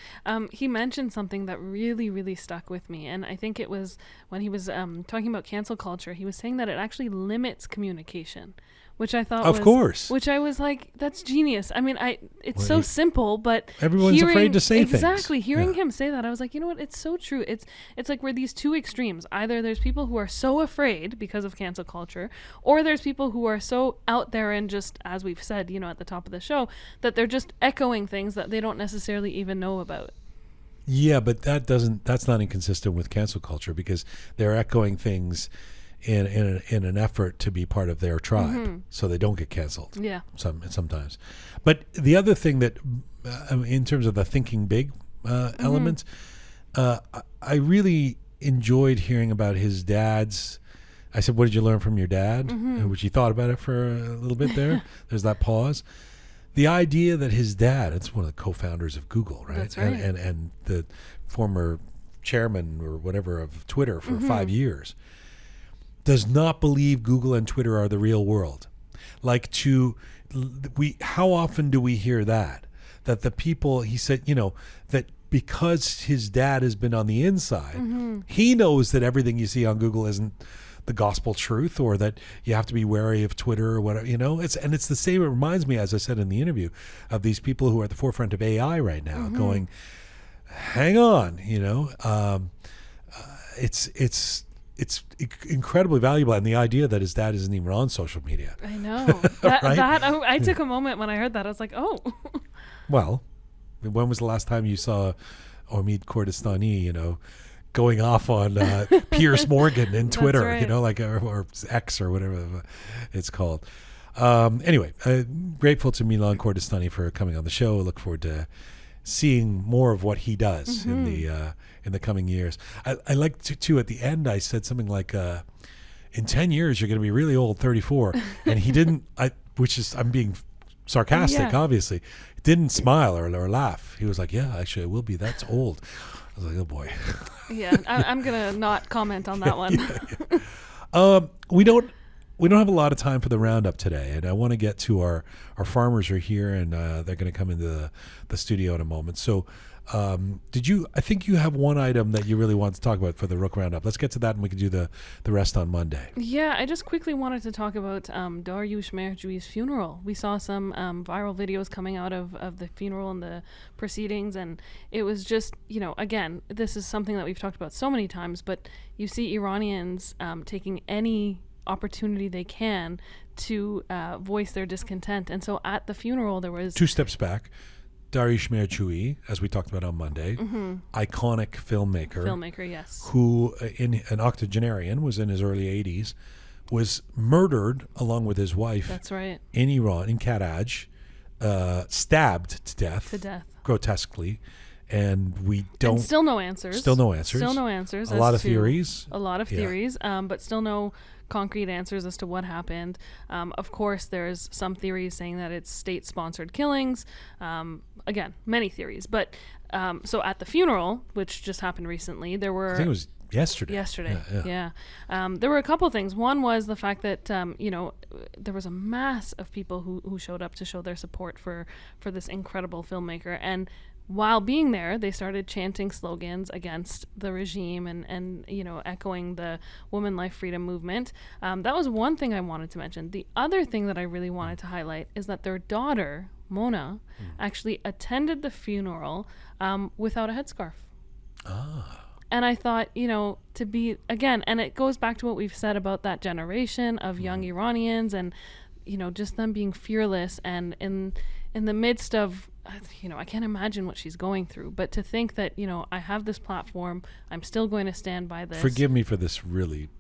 He mentioned something that really, really stuck with me. And I think it was when he was talking about cancel culture, he was saying that it actually limits communication, which I thought which I was like, that's genius. I mean, it's so simple, but everyone's afraid to say things. Exactly. Hearing him say that, I was like, you know what? It's so true. It's like we're these two extremes. Either there's people who are so afraid because of cancel culture, or there's people who are so out there and just, as we've said, at the top of the show, that they're just echoing things that they don't necessarily even know about. Yeah, but that's not inconsistent with cancel culture, because they're echoing things in an effort to be part of their tribe, so they don't get canceled. Yeah. Sometimes. But the other thing that, in terms of the thinking big element, I really enjoyed hearing about his dad's. I said, what did you learn from your dad? Which he thought about it for a little bit there. There's that pause. The idea that his dad, it's one of the co-founders of Google, right? That's right. And the former chairman or whatever of Twitter for 5 years, does not believe Google and Twitter are the real world. How often do we hear that the people, he said, that because his dad has been on the inside, he knows that everything you see on Google isn't the gospel truth, or that you have to be wary of Twitter or whatever, it's the same. It reminds me, as I said in the interview, of these people who are at the forefront of AI right now, going, hang on, it's incredibly valuable, and the idea that his dad isn't even on social media. I know. I took a moment when I heard that. I was like, oh. Well, when was the last time you saw Milan Kordestani, going off on Piers Morgan in Twitter, right. or X or whatever it's called. Anyway, grateful to Milan Kordestani for coming on the show. Look forward to seeing more of what he does in the coming years. I like to at the end, I said something like, in 10 years, you're going to be really old, 34. And he didn't, I'm being sarcastic, obviously. Didn't smile or laugh. He was like, yeah, actually I will be. That's old. I was like, oh boy. Yeah, I'm going to not comment on that one. We don't have a lot of time for the roundup today, and I want to get to our farmers are here, and they're going to come into the studio in a moment. So I think you have one item that you really want to talk about for the Roqe Roundup. Let's get to that, and we can do the rest on Monday. Yeah, I just quickly wanted to talk about Darush Mehrjui's funeral. We saw some viral videos coming out of the funeral and the proceedings, and it was just, again, this is something that we've talked about so many times, but you see Iranians taking any opportunity they can to voice their discontent. And so at the funeral, there was... 2 steps back. Darush Mehrjui, as we talked about on Monday, iconic filmmaker, yes, who in an octogenarian, was in his early 80s, was murdered along with his wife. That's right. In Iran, in Karaj, stabbed to death. Grotesquely. And we don't... And still no answers. Still no answers. A lot of theories. A lot of theories, but still no concrete answers as to what happened. Of course, there's some theories saying that it's state-sponsored killings. Again, many theories. But so at the funeral, which just happened recently, there were... I think it was yesterday. Yeah. There were a couple of things. One was the fact that, there was a mass of people who showed up to show their support for this incredible filmmaker. And while being there, they started chanting slogans against the regime and echoing the woman life freedom movement. That was one thing I wanted to mention. The other thing that I really wanted to highlight is that their daughter, Mona, actually attended the funeral without a headscarf. And I thought, to be, again, and it goes back to what we've said about that generation of young Iranians and, just them being fearless and in the midst of, I can't imagine what she's going through, but to think that, I have this platform, I'm still going to stand by this. Forgive me for this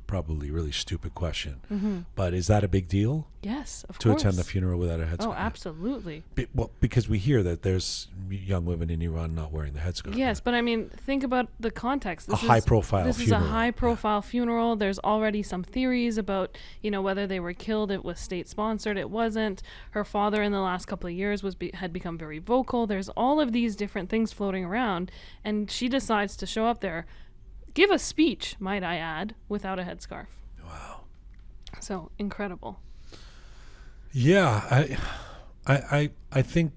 probably really stupid question, but is that a big deal? Yes, of course. To attend the funeral without a headscarf? Oh, absolutely. Because we hear that there's young women in Iran not wearing the headscarf. Yes, but I mean, think about the context. This is a high-profile funeral. There's already some theories about, whether they were killed. It was state-sponsored. It wasn't. Her father in the last couple of years had become very vocal. There's all of these different things floating around, and she decides to show up there, give a speech, might I add, without a headscarf. Wow. So incredible. Yeah, I think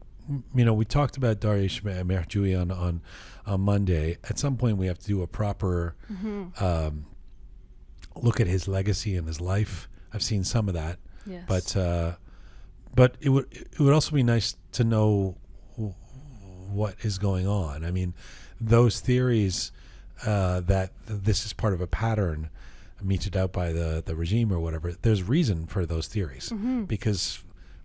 we talked about Darush Mehrjui on Monday. At some point, we have to do a proper look at his legacy and his life. I've seen some of that, yes. But it would also be nice to know what is going on. I mean, those theories that this is part of a pattern meted out by the regime or whatever, there's reason for those theories, because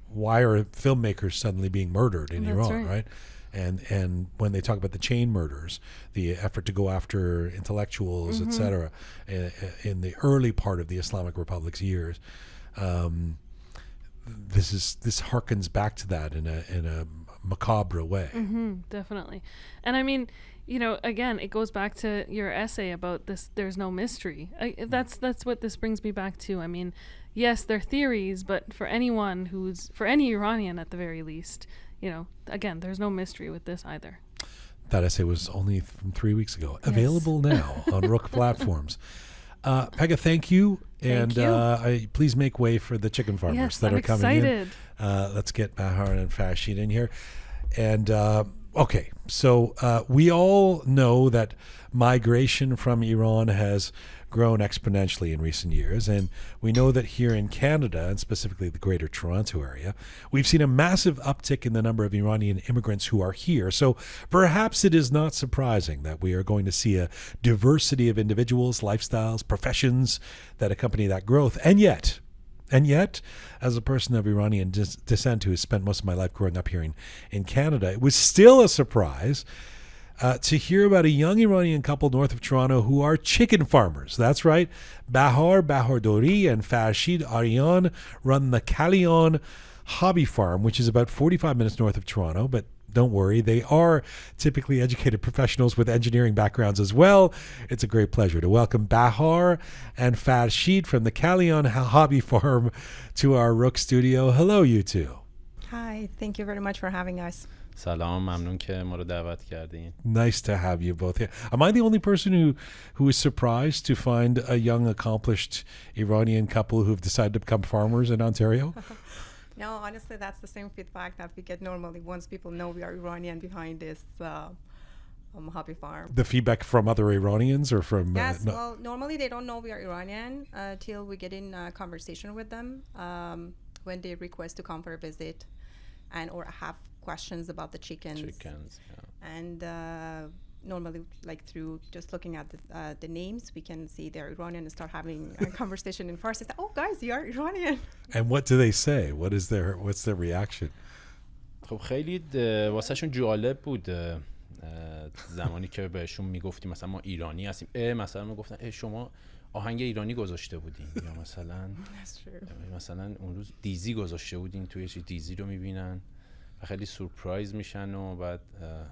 why are filmmakers suddenly being murdered in Iran, right? And when they talk about the chain murders, the effort to go after intellectuals, etc., in the early part of the Islamic Republic's years, this harkens back to that in a macabre way. Definitely. And I mean, again, it goes back to your essay about this, there's no mystery. That's what this brings me back to. I mean, yes, they're theories, but for any Iranian at the very least, again, there's no mystery with this either. That essay was only from 3 weeks ago. Yes. Available now on Roqe platforms. Pega, thank you. Thank you. Please make way for the chicken farmers that are coming excited. in. Let's get Bahar and Farshid in here. And okay, so we all know that migration from Iran has grown exponentially in recent years. And we know that here in Canada, and specifically the Greater Toronto area, we've seen a massive uptick in the number of Iranian immigrants who are here. So perhaps it is not surprising that we are going to see a diversity of individuals, lifestyles, professions that accompany that growth. And yet, as a person of Iranian descent who has spent most of my life growing up here in Canada, it was still a surprise to hear about a young Iranian couple north of Toronto who are chicken farmers. That's right. Bahar Bahardori and Farshid Aryan run the Kalian Hobby Farm, which is about 45 minutes north of Toronto, but don't worry, they are typically educated professionals with engineering backgrounds as well. It's a great pleasure to welcome Bahar and Farshid from the Kalian Hobby Farm to our Roqe studio. Hello, you two. Hi, thank you very much for having us. سلام ممنون که ما رو دعوت کردین. Nice to have you both here. Am I the only person who is surprised to find a young, accomplished Iranian couple who've decided to become farmers in Ontario? No, honestly, that's the same feedback that we get normally once people know we are Iranian behind this hobby farm. The feedback from other Iranians or from... Yes, well, normally they don't know we are Iranian till we get in a conversation with them when they request to come for a visit or have questions about the chickens. Yeah. And normally, like through just looking at the names, we can see they're Iranian and start having a conversation in Farsi. Oh, guys, you are Iranian. And what do they say? what's their reaction? خب خیلی واسهشون جالب بود زمانی که بهشون میگفتیم مثلا ما ایرانی هستیم. مثلا میگفتن شما آهنگ ایرانی گذاشته بودیم یا That's true. مثلا اون روز دیزی گذاشته بودیم توی چی دیزی رو میبینن و خیلی سورپرایز میشن و بعد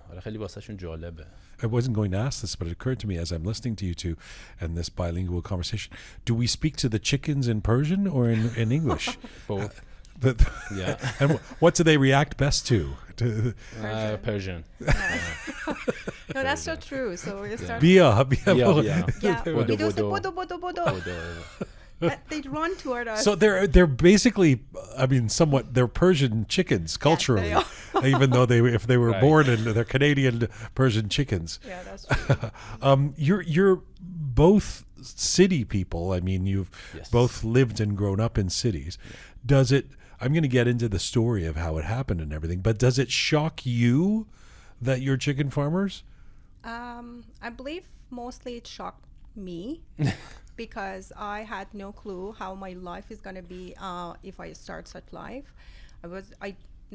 آره خیلی واسهشون جالبه. I wasn't going to ask this, but it occurred to me as I'm listening to you two and this bilingual conversation. Do we speak to the chickens in Persian or in English? Both. Yeah. And what do they react best to? Persian. No, that's so true. So we start. Bia. Yeah, Bodo, we do say bodo. bodo bodo bodo. They run toward us. So they're basically, I mean, somewhat they're Persian chickens culturally, they even though if they were Right. born in they're Canadian Persian chickens. Yeah, that's true. You're both city people. I mean, you've Yes. both lived and grown up in cities. Does it? I'm going to get into the story of how it happened and everything, but does it shock you that you're chicken farmers? I believe mostly it shocked me because I had no clue how my life is going to be if I start such life. I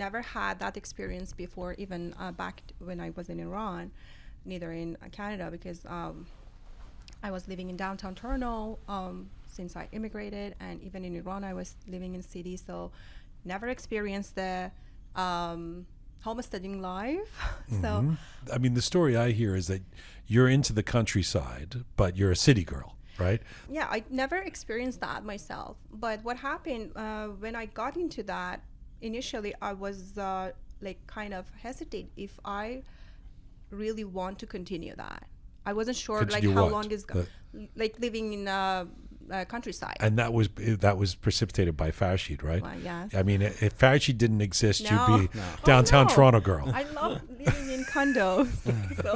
never had that experience before, even back when I was in Iran, neither in Canada, because I was living in downtown Toronto since I immigrated, and even in Iran I was living in city, so never experienced the homesteading life. So I mean, the story I hear is that you're into the countryside, but you're a city girl, right? yeah, I never experienced that myself. But what happened when I got into that, initially I was like kind of hesitate if I really want to continue that. I wasn't sure like Continue how what? long is like living in countryside. And that was precipitated by Farshid, right? Well, yes. I mean, if Farshid didn't exist, you'd No. be No. downtown Oh, no. Toronto girl. I love living in condos. So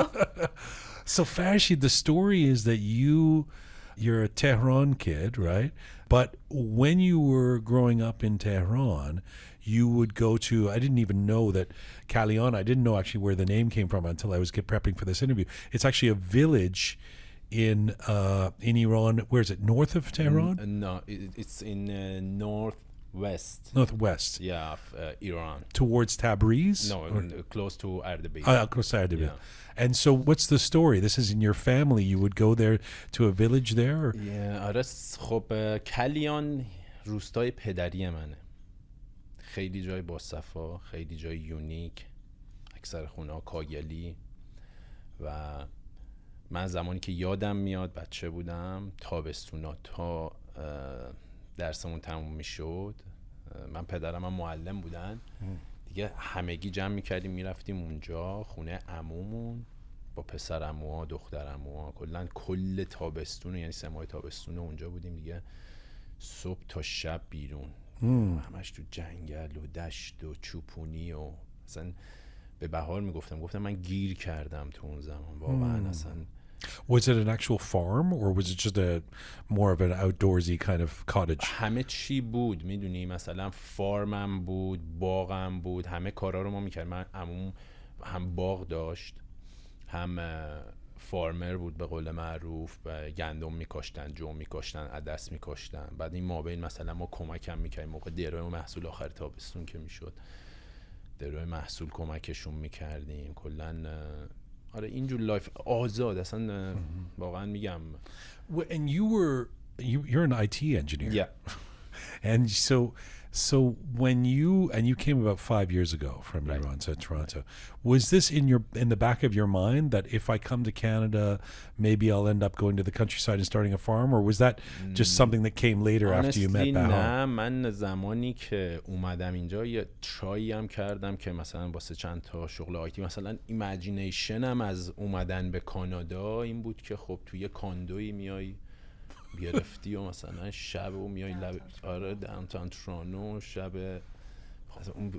So Farshid, the story is that you're a Tehran kid, right? But when you were growing up in Tehran, you would go to, I didn't even know that Kalyan, I didn't know actually where the name came from until I was prepping for this interview. It's actually a village in Iran. Where is it? North of Tehran? No, it's in northwest. Northwest. Yeah, of Iran. Towards Tabriz? No, close to Ardabil. Close to Ardabil. Yeah. And so what's the story? This is in your family. You would go there to a village there? Or? آره خب کلیان روستای پدری منه. خیلی جای باصفا، خیلی جای یونیک. اکثر خونه‌ها کاگلی و من زمانی که یادم میاد بچه بودم تابستونا تا درسمون تموم میشد، من پدرم هم معلم بودن دیگه، همگی جمع میکردیم میرفتیم اونجا خونه عمومون با پسر عموها دختر عموها، کل تابستون، یعنی 3 ماه تابستون اونجا بودیم دیگه، صبح تا شب بیرون، همش تو جنگل و دشت و چوپونی و اصلا به بهار گفتم من گیر کردم تو اون زمان واقعا. اصلا Was it an actual farm or was it just a more of an outdoorsy kind of cottage? همه چی بود، میدونی، مثلا فارمم بود، باغم بود، همه کارا رو ما میکردیم. من عموم هم باغ داشت، هم فارمر بود به قول معروف، گندم میکاشتن، جو میکاشتن، عدس میکاشتن. بعد این مابین مثلا ما کمکم میکردیم موقع درو محصول آخر تابستون که میشد، درو محصول کمکشون میکردیم. کلا آره اینجور لایف آزاد اصلا واقعا میگم. And you're an IT engineer. Yeah. And so when you came about 5 years ago from Right. Iran to Toronto, was this in the back of your mind that if I come to Canada, maybe I'll end up going to the countryside and starting a farm, or was that just something that came later after you met Honestly, Bahar? نه، من زمانی که اومدم اینجا یه ترایی هم کردم که مثلا واسه چند تا شغل آیتی، مثلا ایمیجینیشنم از اومدن به کانادا این بود که خب توی یه کاندوی میای گرفتی و مثلا شب و میای آره داونتاون تورانتو شب،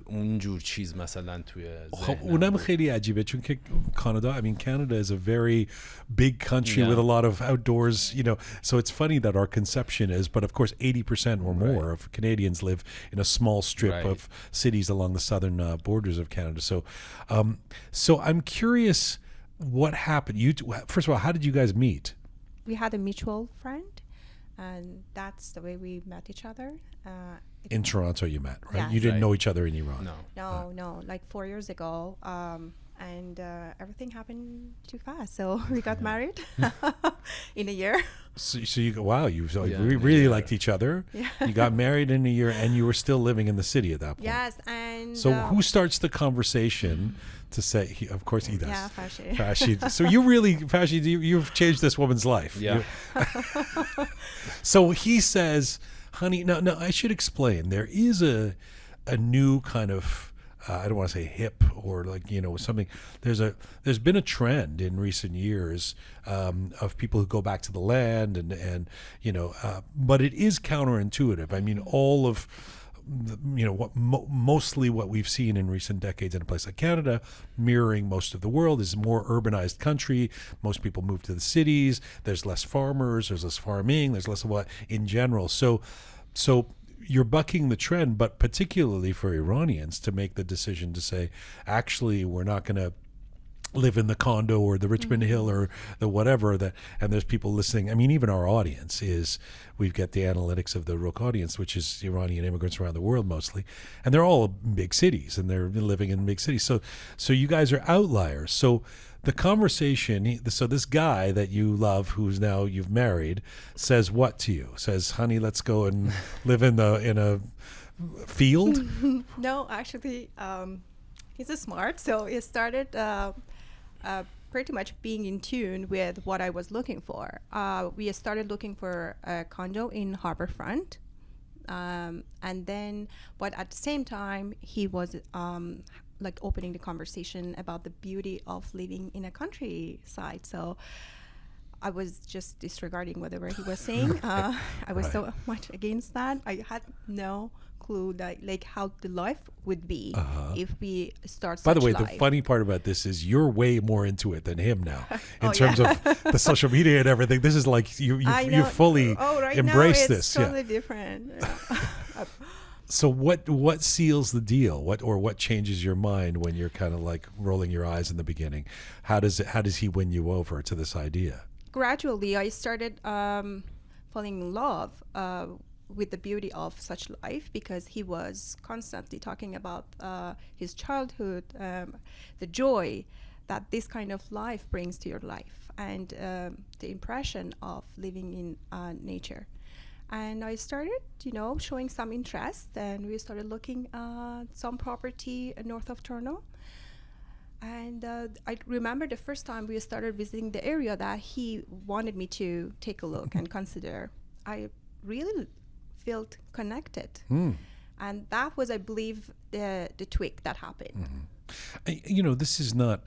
اون جور چیز مثلا توی خب اونم خیلی عجیبه چون که کانادا, I mean Canada is a very big country with a lot of outdoors, you know, so it's funny that our conception is, but of course 80% or more of Canadians live in a small strip of cities along the southern borders of Canada. So I'm curious what happened. First of all, how did you guys meet? we had a mutual friend, and that's the way we met each other. In Toronto you met, right? Yes. You didn't Right. know each other in Iran. No. No, like 4 years ago, And everything happened too fast. So we got married in a year. So you go, wow, you Yeah, really yeah. liked each other. Yeah. You got married in a year, and you were still living in the city at that point. Yes, and So who starts the conversation to say? Of course, he does. Yeah, Fashi. Fashi. So you really, Fashi, you've changed this woman's life. Yeah. So he says, "Honey, no, I should explain. There is a new kind of." I don't want to say hip or like, you know, something. There's been a trend in recent years of people who go back to the land and you know, but it is counterintuitive. I mean, all of you know what mostly what we've seen in recent decades in a place like Canada, mirroring most of the world, is a more urbanized country. Most people move to the cities. There's less farmers. There's less farming. There's less of what in general. So you're bucking the trend, but particularly for Iranians to make the decision to say, actually, we're not going to live in the condo or the Richmond Hill or the whatever that, and there's people listening. I mean, even our audience is, we've got the analytics of the Roqe audience, which is Iranian immigrants around the world mostly, and they're all in big cities and they're living in big cities. So you guys are outliers. So the conversation, so this guy that you love, who's now you've married, says what to you? Says, honey, let's go and live in a field? No, actually, he's a smart. So he started pretty much being in tune with what I was looking for. We started looking for a condo in Harbourfront. And then, but at the same time, he was like opening the conversation about the beauty of living in a countryside. So I was just disregarding whatever he was saying. I was so much against that. I had no clue that like how the life would be if we start. By the way, life. the funny part about this is you're way more into it than him now, in terms of the social media and everything. This is like you fully right embrace now this. Totally different. So what seals the deal? What changes your mind when you're kind of like rolling your eyes in the beginning? How does he win you over to this idea? Gradually, I started falling in love with the beauty of such life, because he was constantly talking about his childhood, the joy that this kind of life brings to your life, and the impression of living in nature. And I started, showing some interest, and we started looking at some property north of Toronto. And I remember the first time we started visiting the area that he wanted me to take a look and consider. I really felt connected. And that was, I believe, the twig that happened. This is not,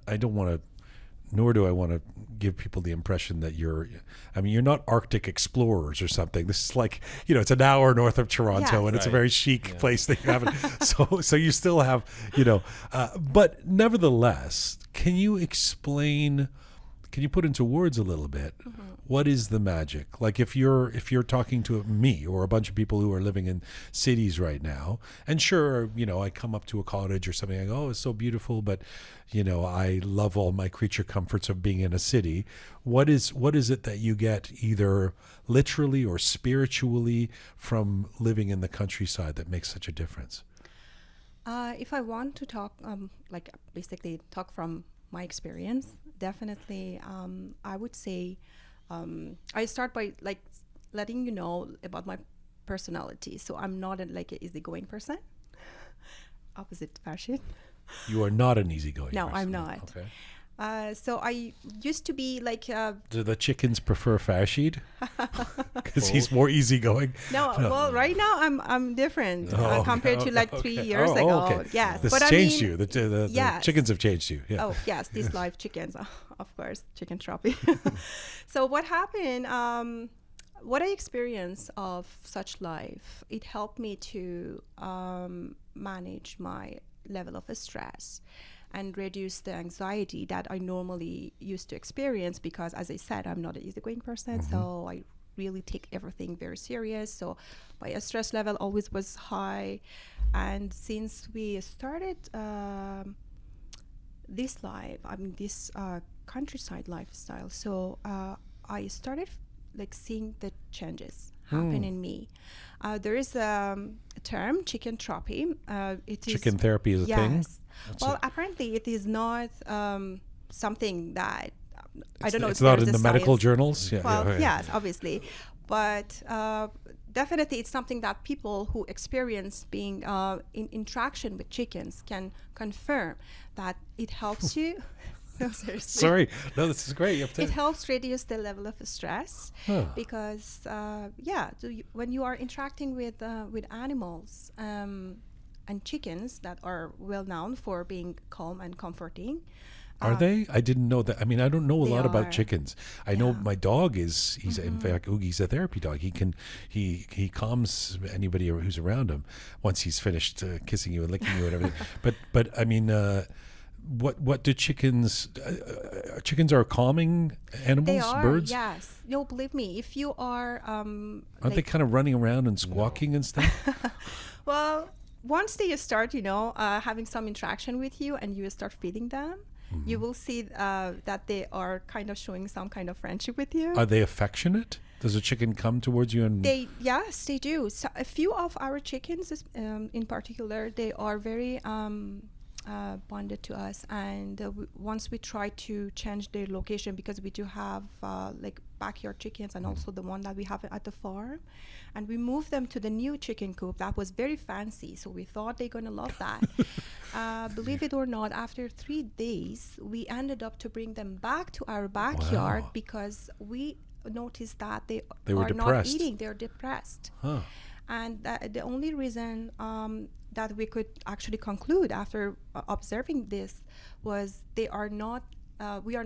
nor do I want to give people the impression that you're not Arctic explorers or something. This is like, it's an hour north of Toronto, and it's a very chic place that you haven't. So you still have, but nevertheless, can you put into words a little bit, what is the magic? Like if you're talking to me or a bunch of people who are living in cities right now, and sure, I come up to a cottage or something, I go, oh, it's so beautiful, but I love all my creature comforts of being in a city. What is it that you get either literally or spiritually from living in the countryside that makes such a difference? If I want to talk, basically talk from my experience, definitely, I would say, I start by letting you know about my personality. So I'm not an easygoing person. Opposite fashion. You are not an easygoing No, person. I'm not. Okay. So I used to be like... Do the chickens prefer Farshid? Because he's more easygoing? No, well, right now I'm different compared to 3 years ago. Okay. Yes. This but changed you. The yes. chickens have changed you. Yeah. Oh, yes. These live chickens, of course, chicken troppy. So what happened, what I experienced of such life, it helped me to manage my level of stress and reduce the anxiety that I normally used to experience, because, as I said, I'm not an easygoing person, so I really take everything very serious. So my stress level always was high. And since we started this life, this countryside lifestyle, so I started seeing the changes happen in me. There is a term, chicken therapy. Chicken therapy is a thing? Well, apparently it is not something that, I don't know. It's not in the medical journals? Yeah, well, yes, obviously. But definitely it's something that people who experience being in interaction with chickens can confirm that it helps you. No, seriously. Sorry. No, this is great. It helps reduce the level of stress because, when you are interacting with animals and chickens that are well known for being calm and comforting. Are they? I didn't know that. I mean, I don't know a lot about chickens. I know my dog he's in fact, Oogie's a therapy dog. He calms anybody who's around him once he's finished kissing you and licking you and everything. But I mean, what do chickens are calming animals, they are, birds? Yes. No, believe me, if you are aren't they kind of running around and squawking and stuff? Well, once they start, having some interaction with you and you start feeding them, you will see that they are kind of showing some kind of friendship with you. Are they affectionate? Does a chicken come towards you and Yes, they do. So a few of our chickens in particular, they are very bonded to us, and once we try to change their location, because we do have like backyard chickens and also the one that we have at the farm, and we moved them to the new chicken coop that was very fancy, so we thought they're gonna love that. Believe it or not, after 3 days we ended up to bring them back to our backyard because we noticed that they are not eating, they're depressed. And the only reason that we could actually conclude after observing this was we are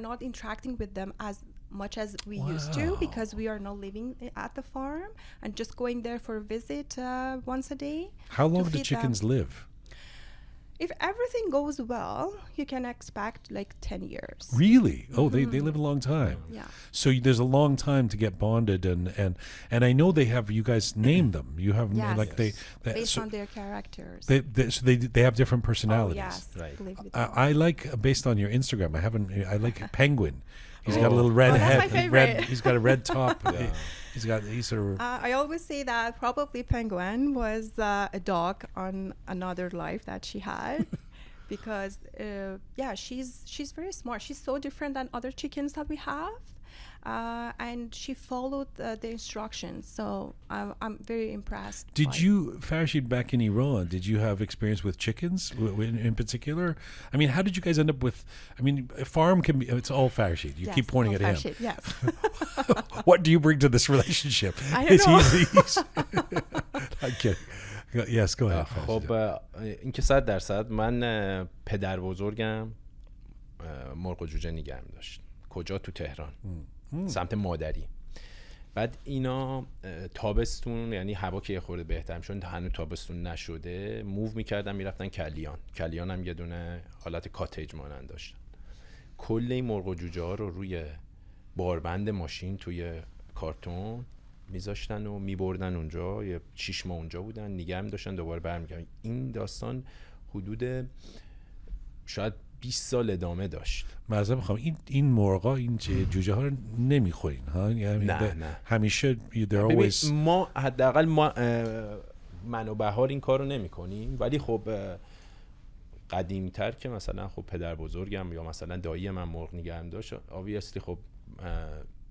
not interacting with them as much as we used to, because we are not living at the farm and just going there for a visit once a day. How long do chickens live? If everything goes well, you can expect like 10 years. Really? Oh, they live a long time. Yeah. So there's a long time to get bonded, and I know they have, you guys name them. You have like they based on their characters. They have different personalities. Oh, yes. Right. I like, based on your Instagram, I like Penguin. He's got a little red head. That's my favorite. He's got a red top. He's sort of. I always say that probably Penguin was a dog on another life that she had, because she's very smart. She's so different than other chickens that we have, and she followed the instructions. So I'm very impressed. Did you, Farshid, back in Iran, did you have experience with chickens in particular? I mean, how did you guys end up with? I mean, a farm can be. It's all Farshid. You keep pointing at him. Farshid, yes. What do you bring to this relationship? I don't know. I'm kidding. Yes, go ahead. خب این که 100% من پدر بزرگم مرغ و جوجه نگه داشت. کجا؟ تو تهران. سمت مادری. بعد اینا تابستون، یعنی هوا که یه خورده بهتر میشد، هنوز تابستون نشده، موو میکردن میرفتن کلیان هم یه دونه حالت کاتیج مانند داشتن. کل این مرغ و جوجه ها رو روی باربند ماشین توی کارتون میذاشتن و میبردن اونجا، یه 6 ماه اونجا بودن، نگه هم داشتن، دوباره برمیگردن. این داستان حدود شاید 20 سال ادامه داشت. معذرت میخوام، این مرغا، این جوجه ها رو نمیخورین ها؟ یعنی نه همیشه always... ما حداقل من و بهار این کارو نمیکنیم، ولی خب قدیمتر که مثلا خب پدر بزرگم یا مثلا دایی من مرغ نگه داشت، obviously خب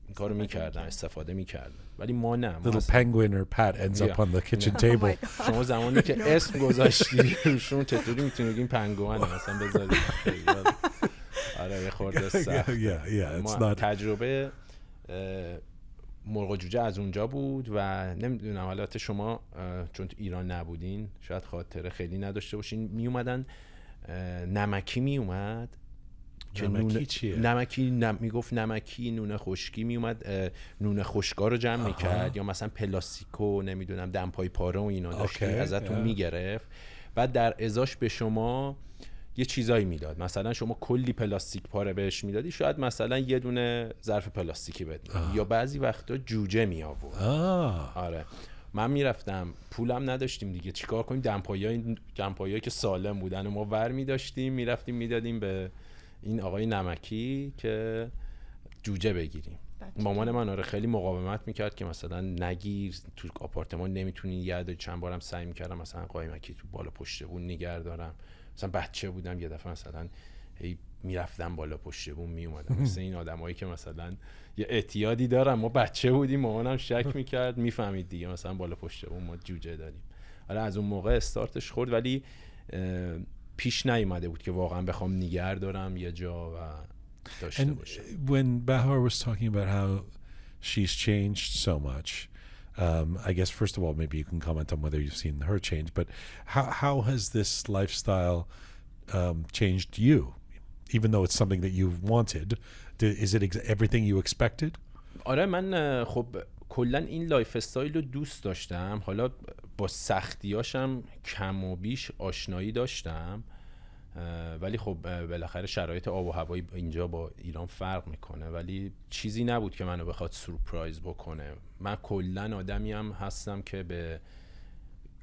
این کارو میکردن، استفاده میکردن، ولی ما نه. Little penguin or pat ends up on the kitchen table. شما زمانی که اسم گذاشتی روشون چطوری میتونی بگیم پنگوئن مثلا بذاری؟ آره یه خورده سخت. ما تجربه مرغ و جوجه از اونجا بود و نمیدونم حالات شما چون تو ایران نبودین شاید خاطره خیلی نداشته باشین. میومدن نمکی میومد که نمکی چیه؟ میگفت نمکی، نون خشکی میومد، نون خشکا رو جمع میکرد، یا مثلا پلاستیکو نمیدونم دمپای پاره و اینا داشتی ازتون میگرفت، بعد در ازاش به شما یه چیزایی میداد. مثلا شما کلی پلاستیک پاره بهش میدادی، شاید مثلا یه دونه ظرف پلاستیکی بده، یا بعضی وقتا جوجه می آورد. آره من میرفتم، پولم نداشتیم دیگه، چیکار کنیم؟ دمپایی که سالم بودن و ما ور میداشتیم، میرفتیم میدادیم به این آقای نمکی که جوجه بگیریم. مامان من آره خیلی مقاومت میکرد که مثلا نگیر تو آپارتمان نمیتونی نگه داری. چند بارم سعی میکردم مثلا قایمکی تو بالا پشت بون نگه دارم. مثلا بچه بودم یه دفعه مثلا میرفتم بالا پشت بون میومدم. مثلا این آدمایی که مثلا یه اعتیادی دارن. ما بچه بودیم، مامانم شک میکرد، میفهمید دیگه مثلا بالا پشت بون ما جوجه داریم. حالا از اون موقع استارتش خورد، ولی پیش نیومده بود که واقعا بخوام نگه دارم یه جا و داشته باشم. When Bahar was talking about how she's changed so much, I guess first of all maybe you can comment on whether you've seen her change, but how has this lifestyle changed you, even though it's something that you've wanted? Is it everything you expected? آره من خب کلا این لایف استایل رو دوست داشتم. حالا با سختیاشم کم و بیش آشنایی داشتم، ولی خب بالاخره شرایط آب و هوایی اینجا با ایران فرق میکنه، ولی چیزی نبود که منو بخواد سورپرایز بکنه. من کلا آدمیم هستم که به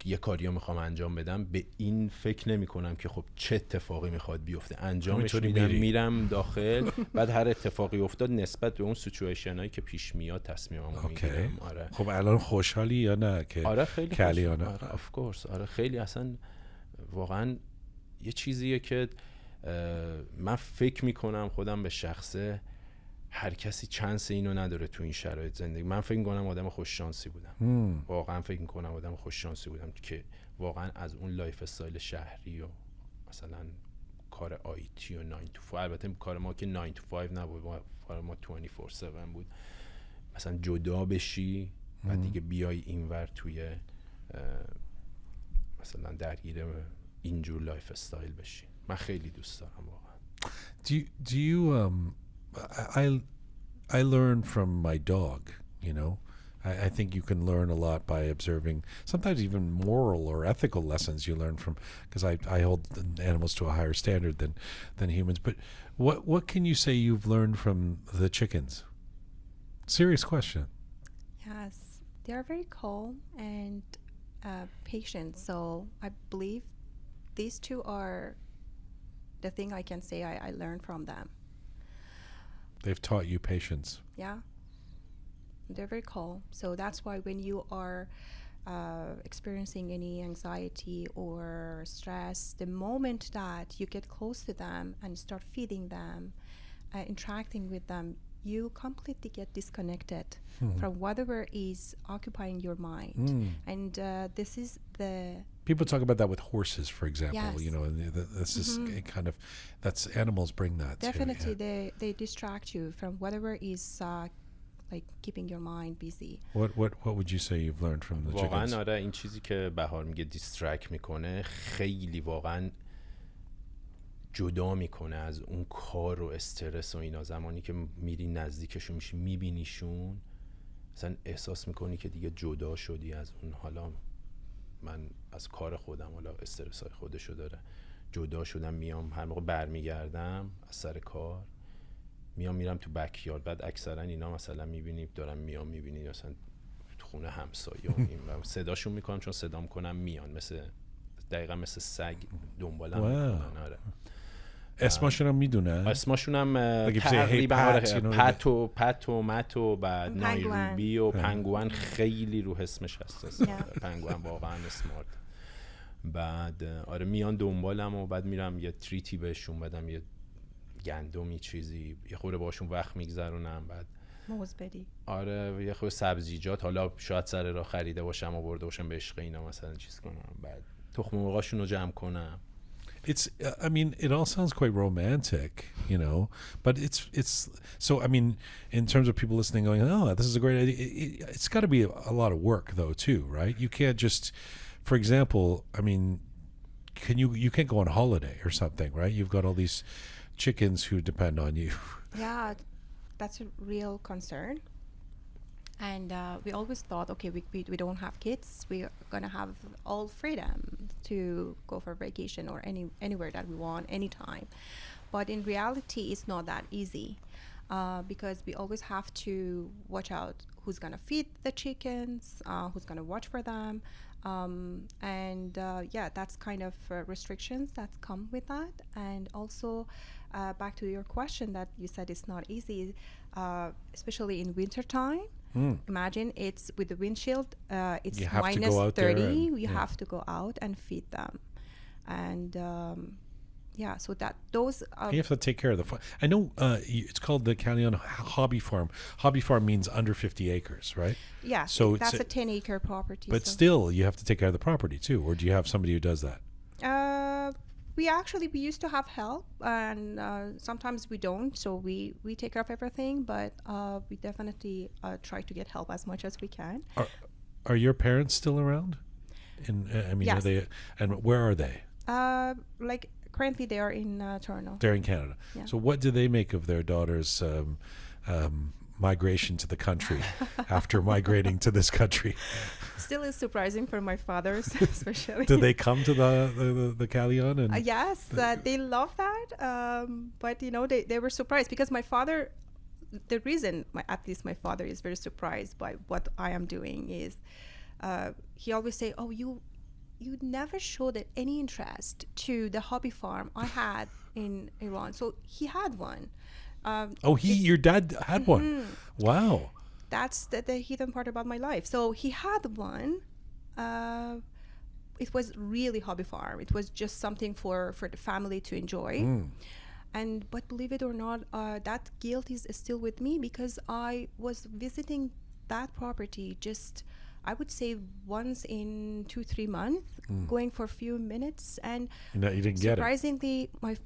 یه کاریو میخوام انجام بدم به این فکر نمی کنم که خب چه اتفاقی میخواد بیفته، انجامش میدم، میرم داخل. بعد هر اتفاقی افتاد نسبت به اون سیچویشن هایی که پیش میاد تصمیممو میگیرم. آره. خب الان خوشحالی یا نه که آره خیلی کلیانه؟ آره اف کورس. آره خیلی اصلا واقعا یه چیزیه که من فکر میکنم خودم به شخصه هر کسی چانس اینو نداره تو این شرایط زندگی. من فکر میکنم آدم خوش شانسی بودم. واقعا فکر میکنم آدم خوش شانسی بودم که واقعا از اون لایف استایل شهری و مثلا کار آیتی و 9 to 5، البته کار ما که 9 to 5 نبود، کار ما 24/7 بود، مثلا جدا بشی و دیگه بیای اینور توی مثلا درگیر اینجور لایف استایل بشی. من خیلی دوست دارم واقعا. Do you I learn from my dog, you know. I think you can learn a lot by observing, sometimes even moral or ethical lessons you learn from, because I hold animals to a higher standard than humans. But what can you say you've learned from the chickens? Serious question. Yes, they are very calm and patient. So I believe these two are the thing I can say I learned from them. They've taught you patience. Yeah, they're very calm. So that's why when you are experiencing any anxiety or stress, the moment that you get close to them and start feeding them, interacting with them, you completely get disconnected from whatever is occupying your mind. And this is the... People talk about that with horses, for example. Yes. You know, and this is kind of, that's animals bring that Definitely, too. Yeah. they distract you from whatever is like keeping your mind busy. What would you say you've learned from the chickens? واقعا آره این چیزی که بهار میگه دیسترکت میکنه خیلی واقعا جدا میکنه از اون کار و استرس و اینا. زمانی که میری نزدیکشون میشی میبینیشون مثلا احساس میکنی که دیگه جدا شدی از اون. حالا من از کار خودم، حالا استرس های خودشو داره، جدا شدم، میام هر موقع برمیگردم از سر کار میام میرم تو بکیارد، بعد اکثرا اینا مثلا میبینی دارم میام میبینی مثلا تو خونه همسایه و صداشون میکنم، چون صدام کنم میان، مثل دقیقا مثل سگ دنبالم میکنن. آره اسمشون هم میدونه؟ اسمشون هم تقریبا پت و مت و بعد نایروبی و پنگوان خیلی رو اسمش هست. پنگوان واقعا اسمارت. بعد آره میان دنبالم و بعد میرم یه تریتی بهشون بدم، یه گندمی چیزی، یه خورده باشون وقت میگذرونم. بعد موز بدی. آره یه خورده سبزیجات، حالا شاید سر راه خریده باشم آورده باشم به عشق اینا مثلا چیز کنم. بعد تخم مرغاشون رو جمع کنم. It's I mean it all sounds quite romantic, you know, but it's so I mean in terms of people listening going, oh, this is a great idea, it's got to be a lot of work though too, right? You can't just, for example, I mean, you can't go on holiday or something, right? You've got all these chickens who depend on you. Yeah, that's a real concern. And we always thought, okay, we don't have kids, we're gonna have all freedom to go for vacation or anywhere that we want, anytime. But in reality, it's not that easy, because we always have to watch out who's gonna feed the chickens, who's gonna watch for them, and yeah, that's kind of restrictions that come with that. And also back to your question that you said it's not easy, especially in winter time. Imagine it's with the windshield, it's You have to minus go out there 30. and- You have to go out and feed them. And so that those You have to take care of the farm. I know it's called the Calion Hobby Farm. Hobby Farm means under 50 acres, right? yeah, So that's it's a 10-acre property. But so. still, you have to take care of the property too, or do you have somebody who does that? We used to have help, and sometimes we don't, so we take care of everything, but we definitely try to get help as much as we can. Are your parents still around? Yes. Are they? And where are they? Like currently they are in Toronto. They're in Canada. Yeah. So what do they make of their daughter's migration to the country after migrating to this country? Still is surprising for my fathers, especially. Do they come to the Calion? And Yes, they love that, but they were surprised because my father, the reason at least my father is very surprised by what I am doing is he always say, oh, you never showed any interest to the hobby farm I had in Iran. So he had one. your dad had one. Wow. That's the hidden part about my life. So he had one. It was really hobby farm. It was just something for the family to enjoy. But believe it or not, that guilt is still with me because I was visiting that property just, I would say, once in 2-3 months, going for a few minutes. And You didn't get it. surprisingly, my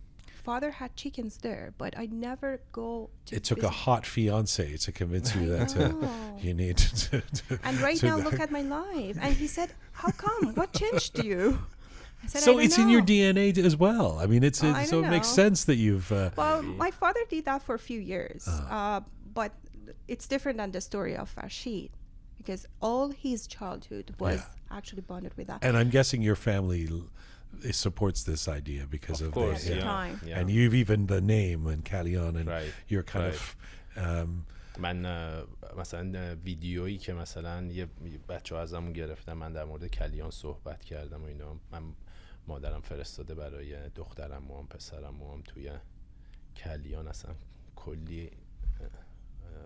father had chickens there, but I never go to It took a visit. hot fiance to convince you that know. you need to. And right to now, look at my life. And he said, how come? What changed you? I said, So I don't it's in your know. DNA as well. I mean, I so don't it makes know. sense that you've. Well, my father did that for a few years. But it's different than the story of Rashid because all his childhood was actually bonded with that. And I'm guessing your family supports this idea because of, course, the, yeah. time. Yeah. And you've even the name and Calion and Right, you're kind right. of. من مثلا ویدیویی که مثلا یه بچه ها ازمون گرفتن من در مورد کلیان صحبت کردم و اینا من مادرم فرستاده برای دخترم و هم پسرم و هم توی کلیان اصلا کلی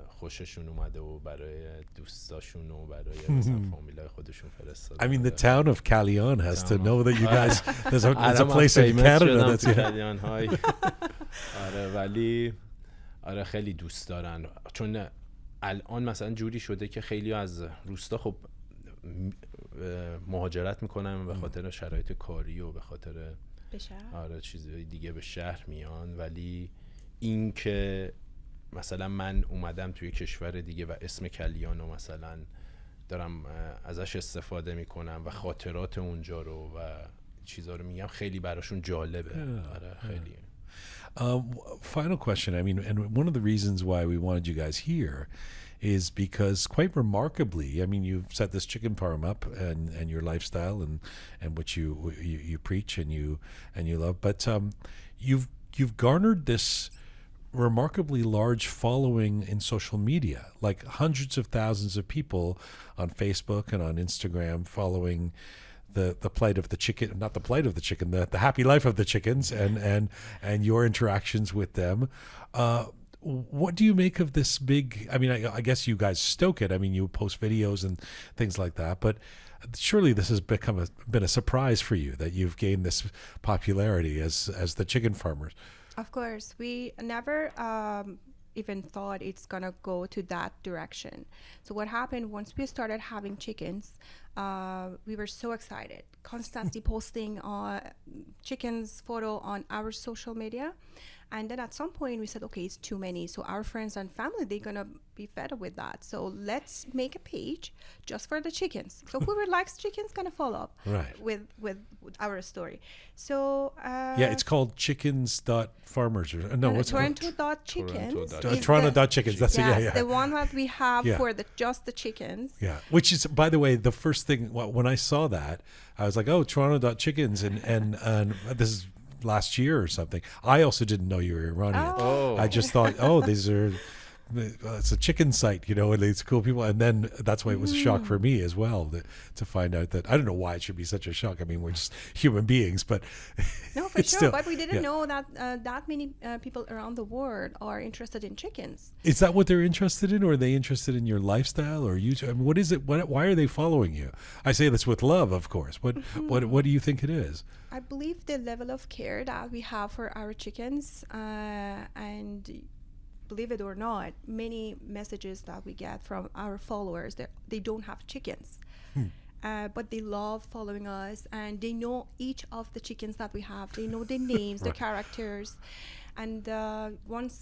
خوششون اومده و برای دوستاشون و برای مثلا فامیلای خودشون فرستاده. I mean, the town of Calion has to know that you guys. There's a الان من place in famous Canada شدم that's. تو کلیان های. آره ولی آره خیلی دوست دارن چون الان مثلا جوری شده که خیلی از روستا خب مهاجرت میکنن به خاطر شرایط کاری و به خاطر آره چیزهای دیگه به شهر میان ولی این که مثلا من اومدم توی کشور دیگه و اسم کلیانو مثلا دارم ازش استفاده میکنم و خاطرات اونجا رو و چیزا رو میگم خیلی براشون جالبه. آره خیلی. Final question. I mean, and one of the reasons why we wanted you guys here is because quite remarkably, I mean, you've set this chicken farm up and your lifestyle and what you preach and you love, but you've garnered this remarkably large following in social media, like hundreds of thousands of people on Facebook and on Instagram following the plight of the chicken, not the plight of the chicken, the happy life of the chickens and your interactions with them. What do you make of this big, I mean, I guess you guys stoke it. I mean, you post videos and things like that, but surely this has been a surprise for you that you've gained this popularity as the chicken farmers. Of course, we never even thought it's gonna go to that direction. So what happened once we started having chickens, we were so excited, constantly posting chickens photo on our social media. And then at some point we said, okay, it's too many. So our friends and family, they're going to be fed up with that. So let's make a page just for the chickens. So whoever likes chickens going to follow up with our story. So yeah, it's called chickens.farmers or no, what's it called? Toronto.chickens. Toronto.chickens. That's yes, it. Yeah. The one that we have for just the chickens. Yeah, which is, by the way, the first thing when I saw that, I was like, oh, Toronto.chickens, and this is last year or something. I also didn't know you were Iranian. Oh. I just thought, oh, these are it's a chicken site, and it's cool people. And then that's why it was a shock for me as well to find out that, I don't know why it should be such a shock. I mean, we're just human beings, but no, for sure. Still, but we didn't know that that many people around the world are interested in chickens. Is that what they're interested in, or are they interested in your lifestyle or YouTube? I mean, what is it? Why are they following you? I say this with love, of course. What do you think it is? I believe the level of care that we have for our chickens, and believe it or not, many messages that we get from our followers, they don't have chickens. But they love following us, and they know each of the chickens that we have. They know their names, their characters. And once,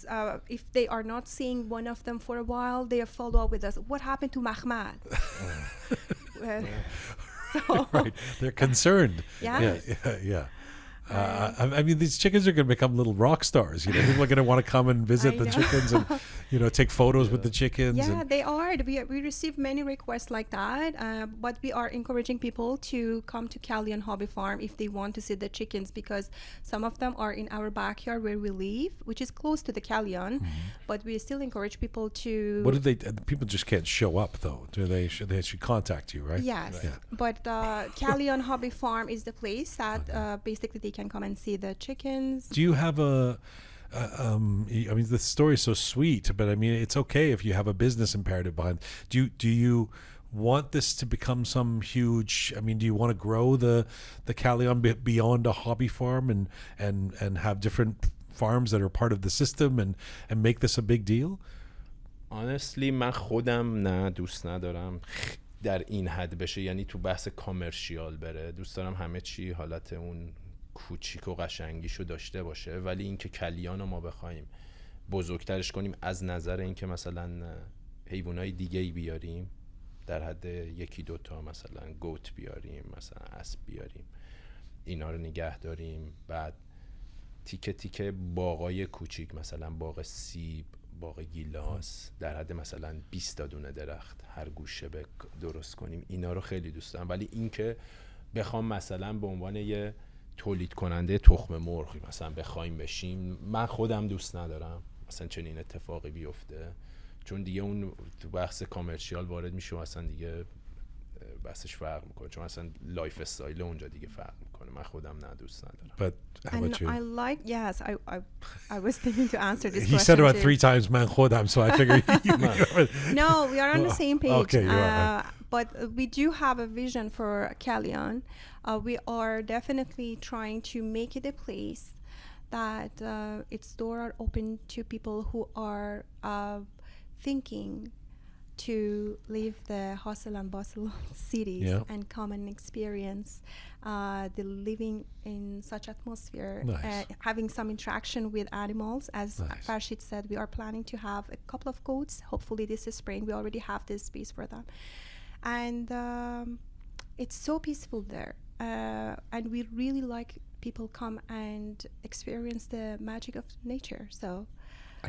if they are not seeing one of them for a while, they follow up with us. What happened to Mahmoud? So Right, they're concerned. Yes. Yeah. I mean, these chickens are going to become little rock stars. People are going to want to come and visit the chickens and, take photos with the chickens. Yeah, they are. We receive many requests like that, but we are encouraging people to come to Kalyan Hobby Farm if they want to see the chickens, because some of them are in our backyard where we live, which is close to the Kalyan, but we still encourage people to... What do they... People just can't show up, though. They should contact you, right? Yes, Yeah. but Kalyan Hobby Farm is the place that basically they can come and see the chickens. Do you have I mean, the story is so sweet, but I mean, it's okay if you have a business imperative behind. Do you want this to become some huge? I mean, do you want to grow the Kalyan beyond a hobby farm and have different farms that are part of the system and make this a big deal? Honestly, من خودم نه دوست ندارم در این حد بشه، یعنی تو بحث کامرشیال بره. دوست دارم همه چی حالت اون کوچیک و قشنگیشو داشته باشه، ولی اینکه کلیان رو ما بخوایم بزرگترش کنیم از نظر اینکه مثلا حیوانای دیگه‌ای بیاریم، در حد یکی دوتا مثلا گوت بیاریم، مثلا اسب بیاریم، اینا رو نگه داریم، بعد تیکه تیکه باغای کوچیک، مثلا باغ سیب، باغ گیلاس، در حد مثلا 20 تا دونه درخت هر گوشه درست کنیم، اینا رو خیلی دوست دارم. ولی اینکه بخوام مثلا به عنوان یه تولید کننده تخم مرغ مثلا بخوایم بشیم، من خودم دوست ندارم مثلا چنین اتفاقی بیفته، چون دیگه اون تو بحث کامرشیال وارد میشه و اصلا دیگه بحثش فرق میکنه، چون اصلا لایف استایل اونجا دیگه فرق میکنه. من خودم نه دوست ندارم. But how about you? I like, yes, I was thinking to answer this He question. said about too. 3 times man khodam, so I figured No, we are on the same page. Okay, you are. But we do have a vision for Kalyan. We are definitely trying to make it a place that its doors are open to people who are thinking to leave the hustle and bustle cities and come and experience the living in such atmosphere, Nice. having some interaction with animals. As Farshid said, we are planning to have a couple of goats. Hopefully this spring. We already have this space for them. And it's so peaceful there. And we really like people come and experience the magic of nature. So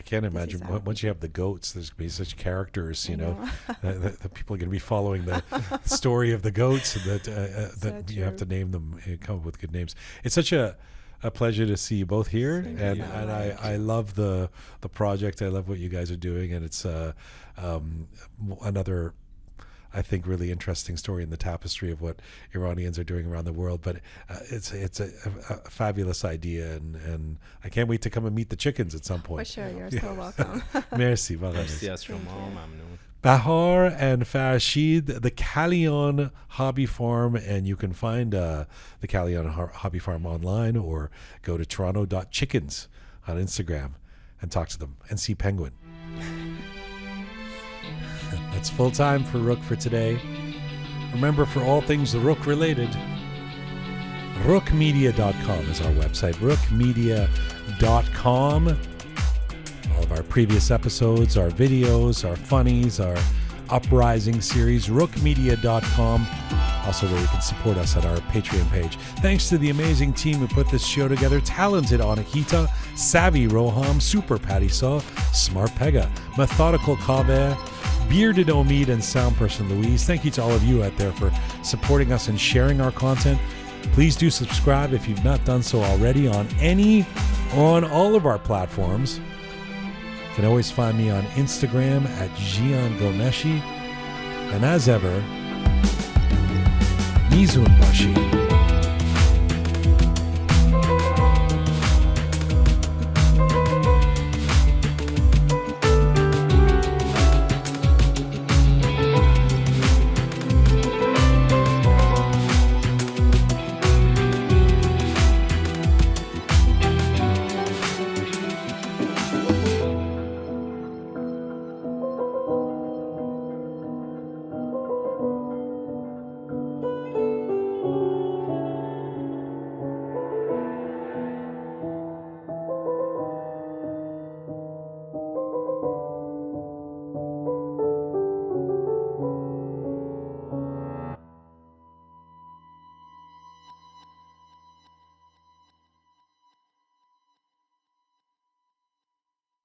I can't imagine once you have the goats, there's going to be such characters, that people are going to be following the story of the goats, and that you have to name them, come up with good names. It's such a pleasure to see you both here, and I love the project. I love what you guys are doing, and it's another, I think, really interesting story in the tapestry of what Iranians are doing around the world. But it's a fabulous idea, and I can't wait to come and meet the chickens at some point. For sure, you're so welcome. Merci. مرسی از شما، ممنون. Bahar and Farshid, the Kalyan Hobby Farm, and you can find the Kalyan Hobby Farm online, or go to toronto.chickens on Instagram and talk to them and see Penguin. That's full time for Roqe for today. Remember, for all things Roqe related, roqemedia.com is our website. roqemedia.com. All of our previous episodes, our videos, our funnies, our Uprising series, roqemedia.com. Also where you can support us at our Patreon page. Thanks to the amazing team who put this show together. Talented Anahita, Savvy Roham, Super Patty Saw, Smart Pega, Methodical Kabe, Bearded Omid, and sound person Louise. Thank you to all of you out there for supporting us and sharing our content. Please do subscribe if you've not done so already on all of our platforms. You can always find me on Instagram at Jian Ghomeshi. And as ever, Mizun Bashi.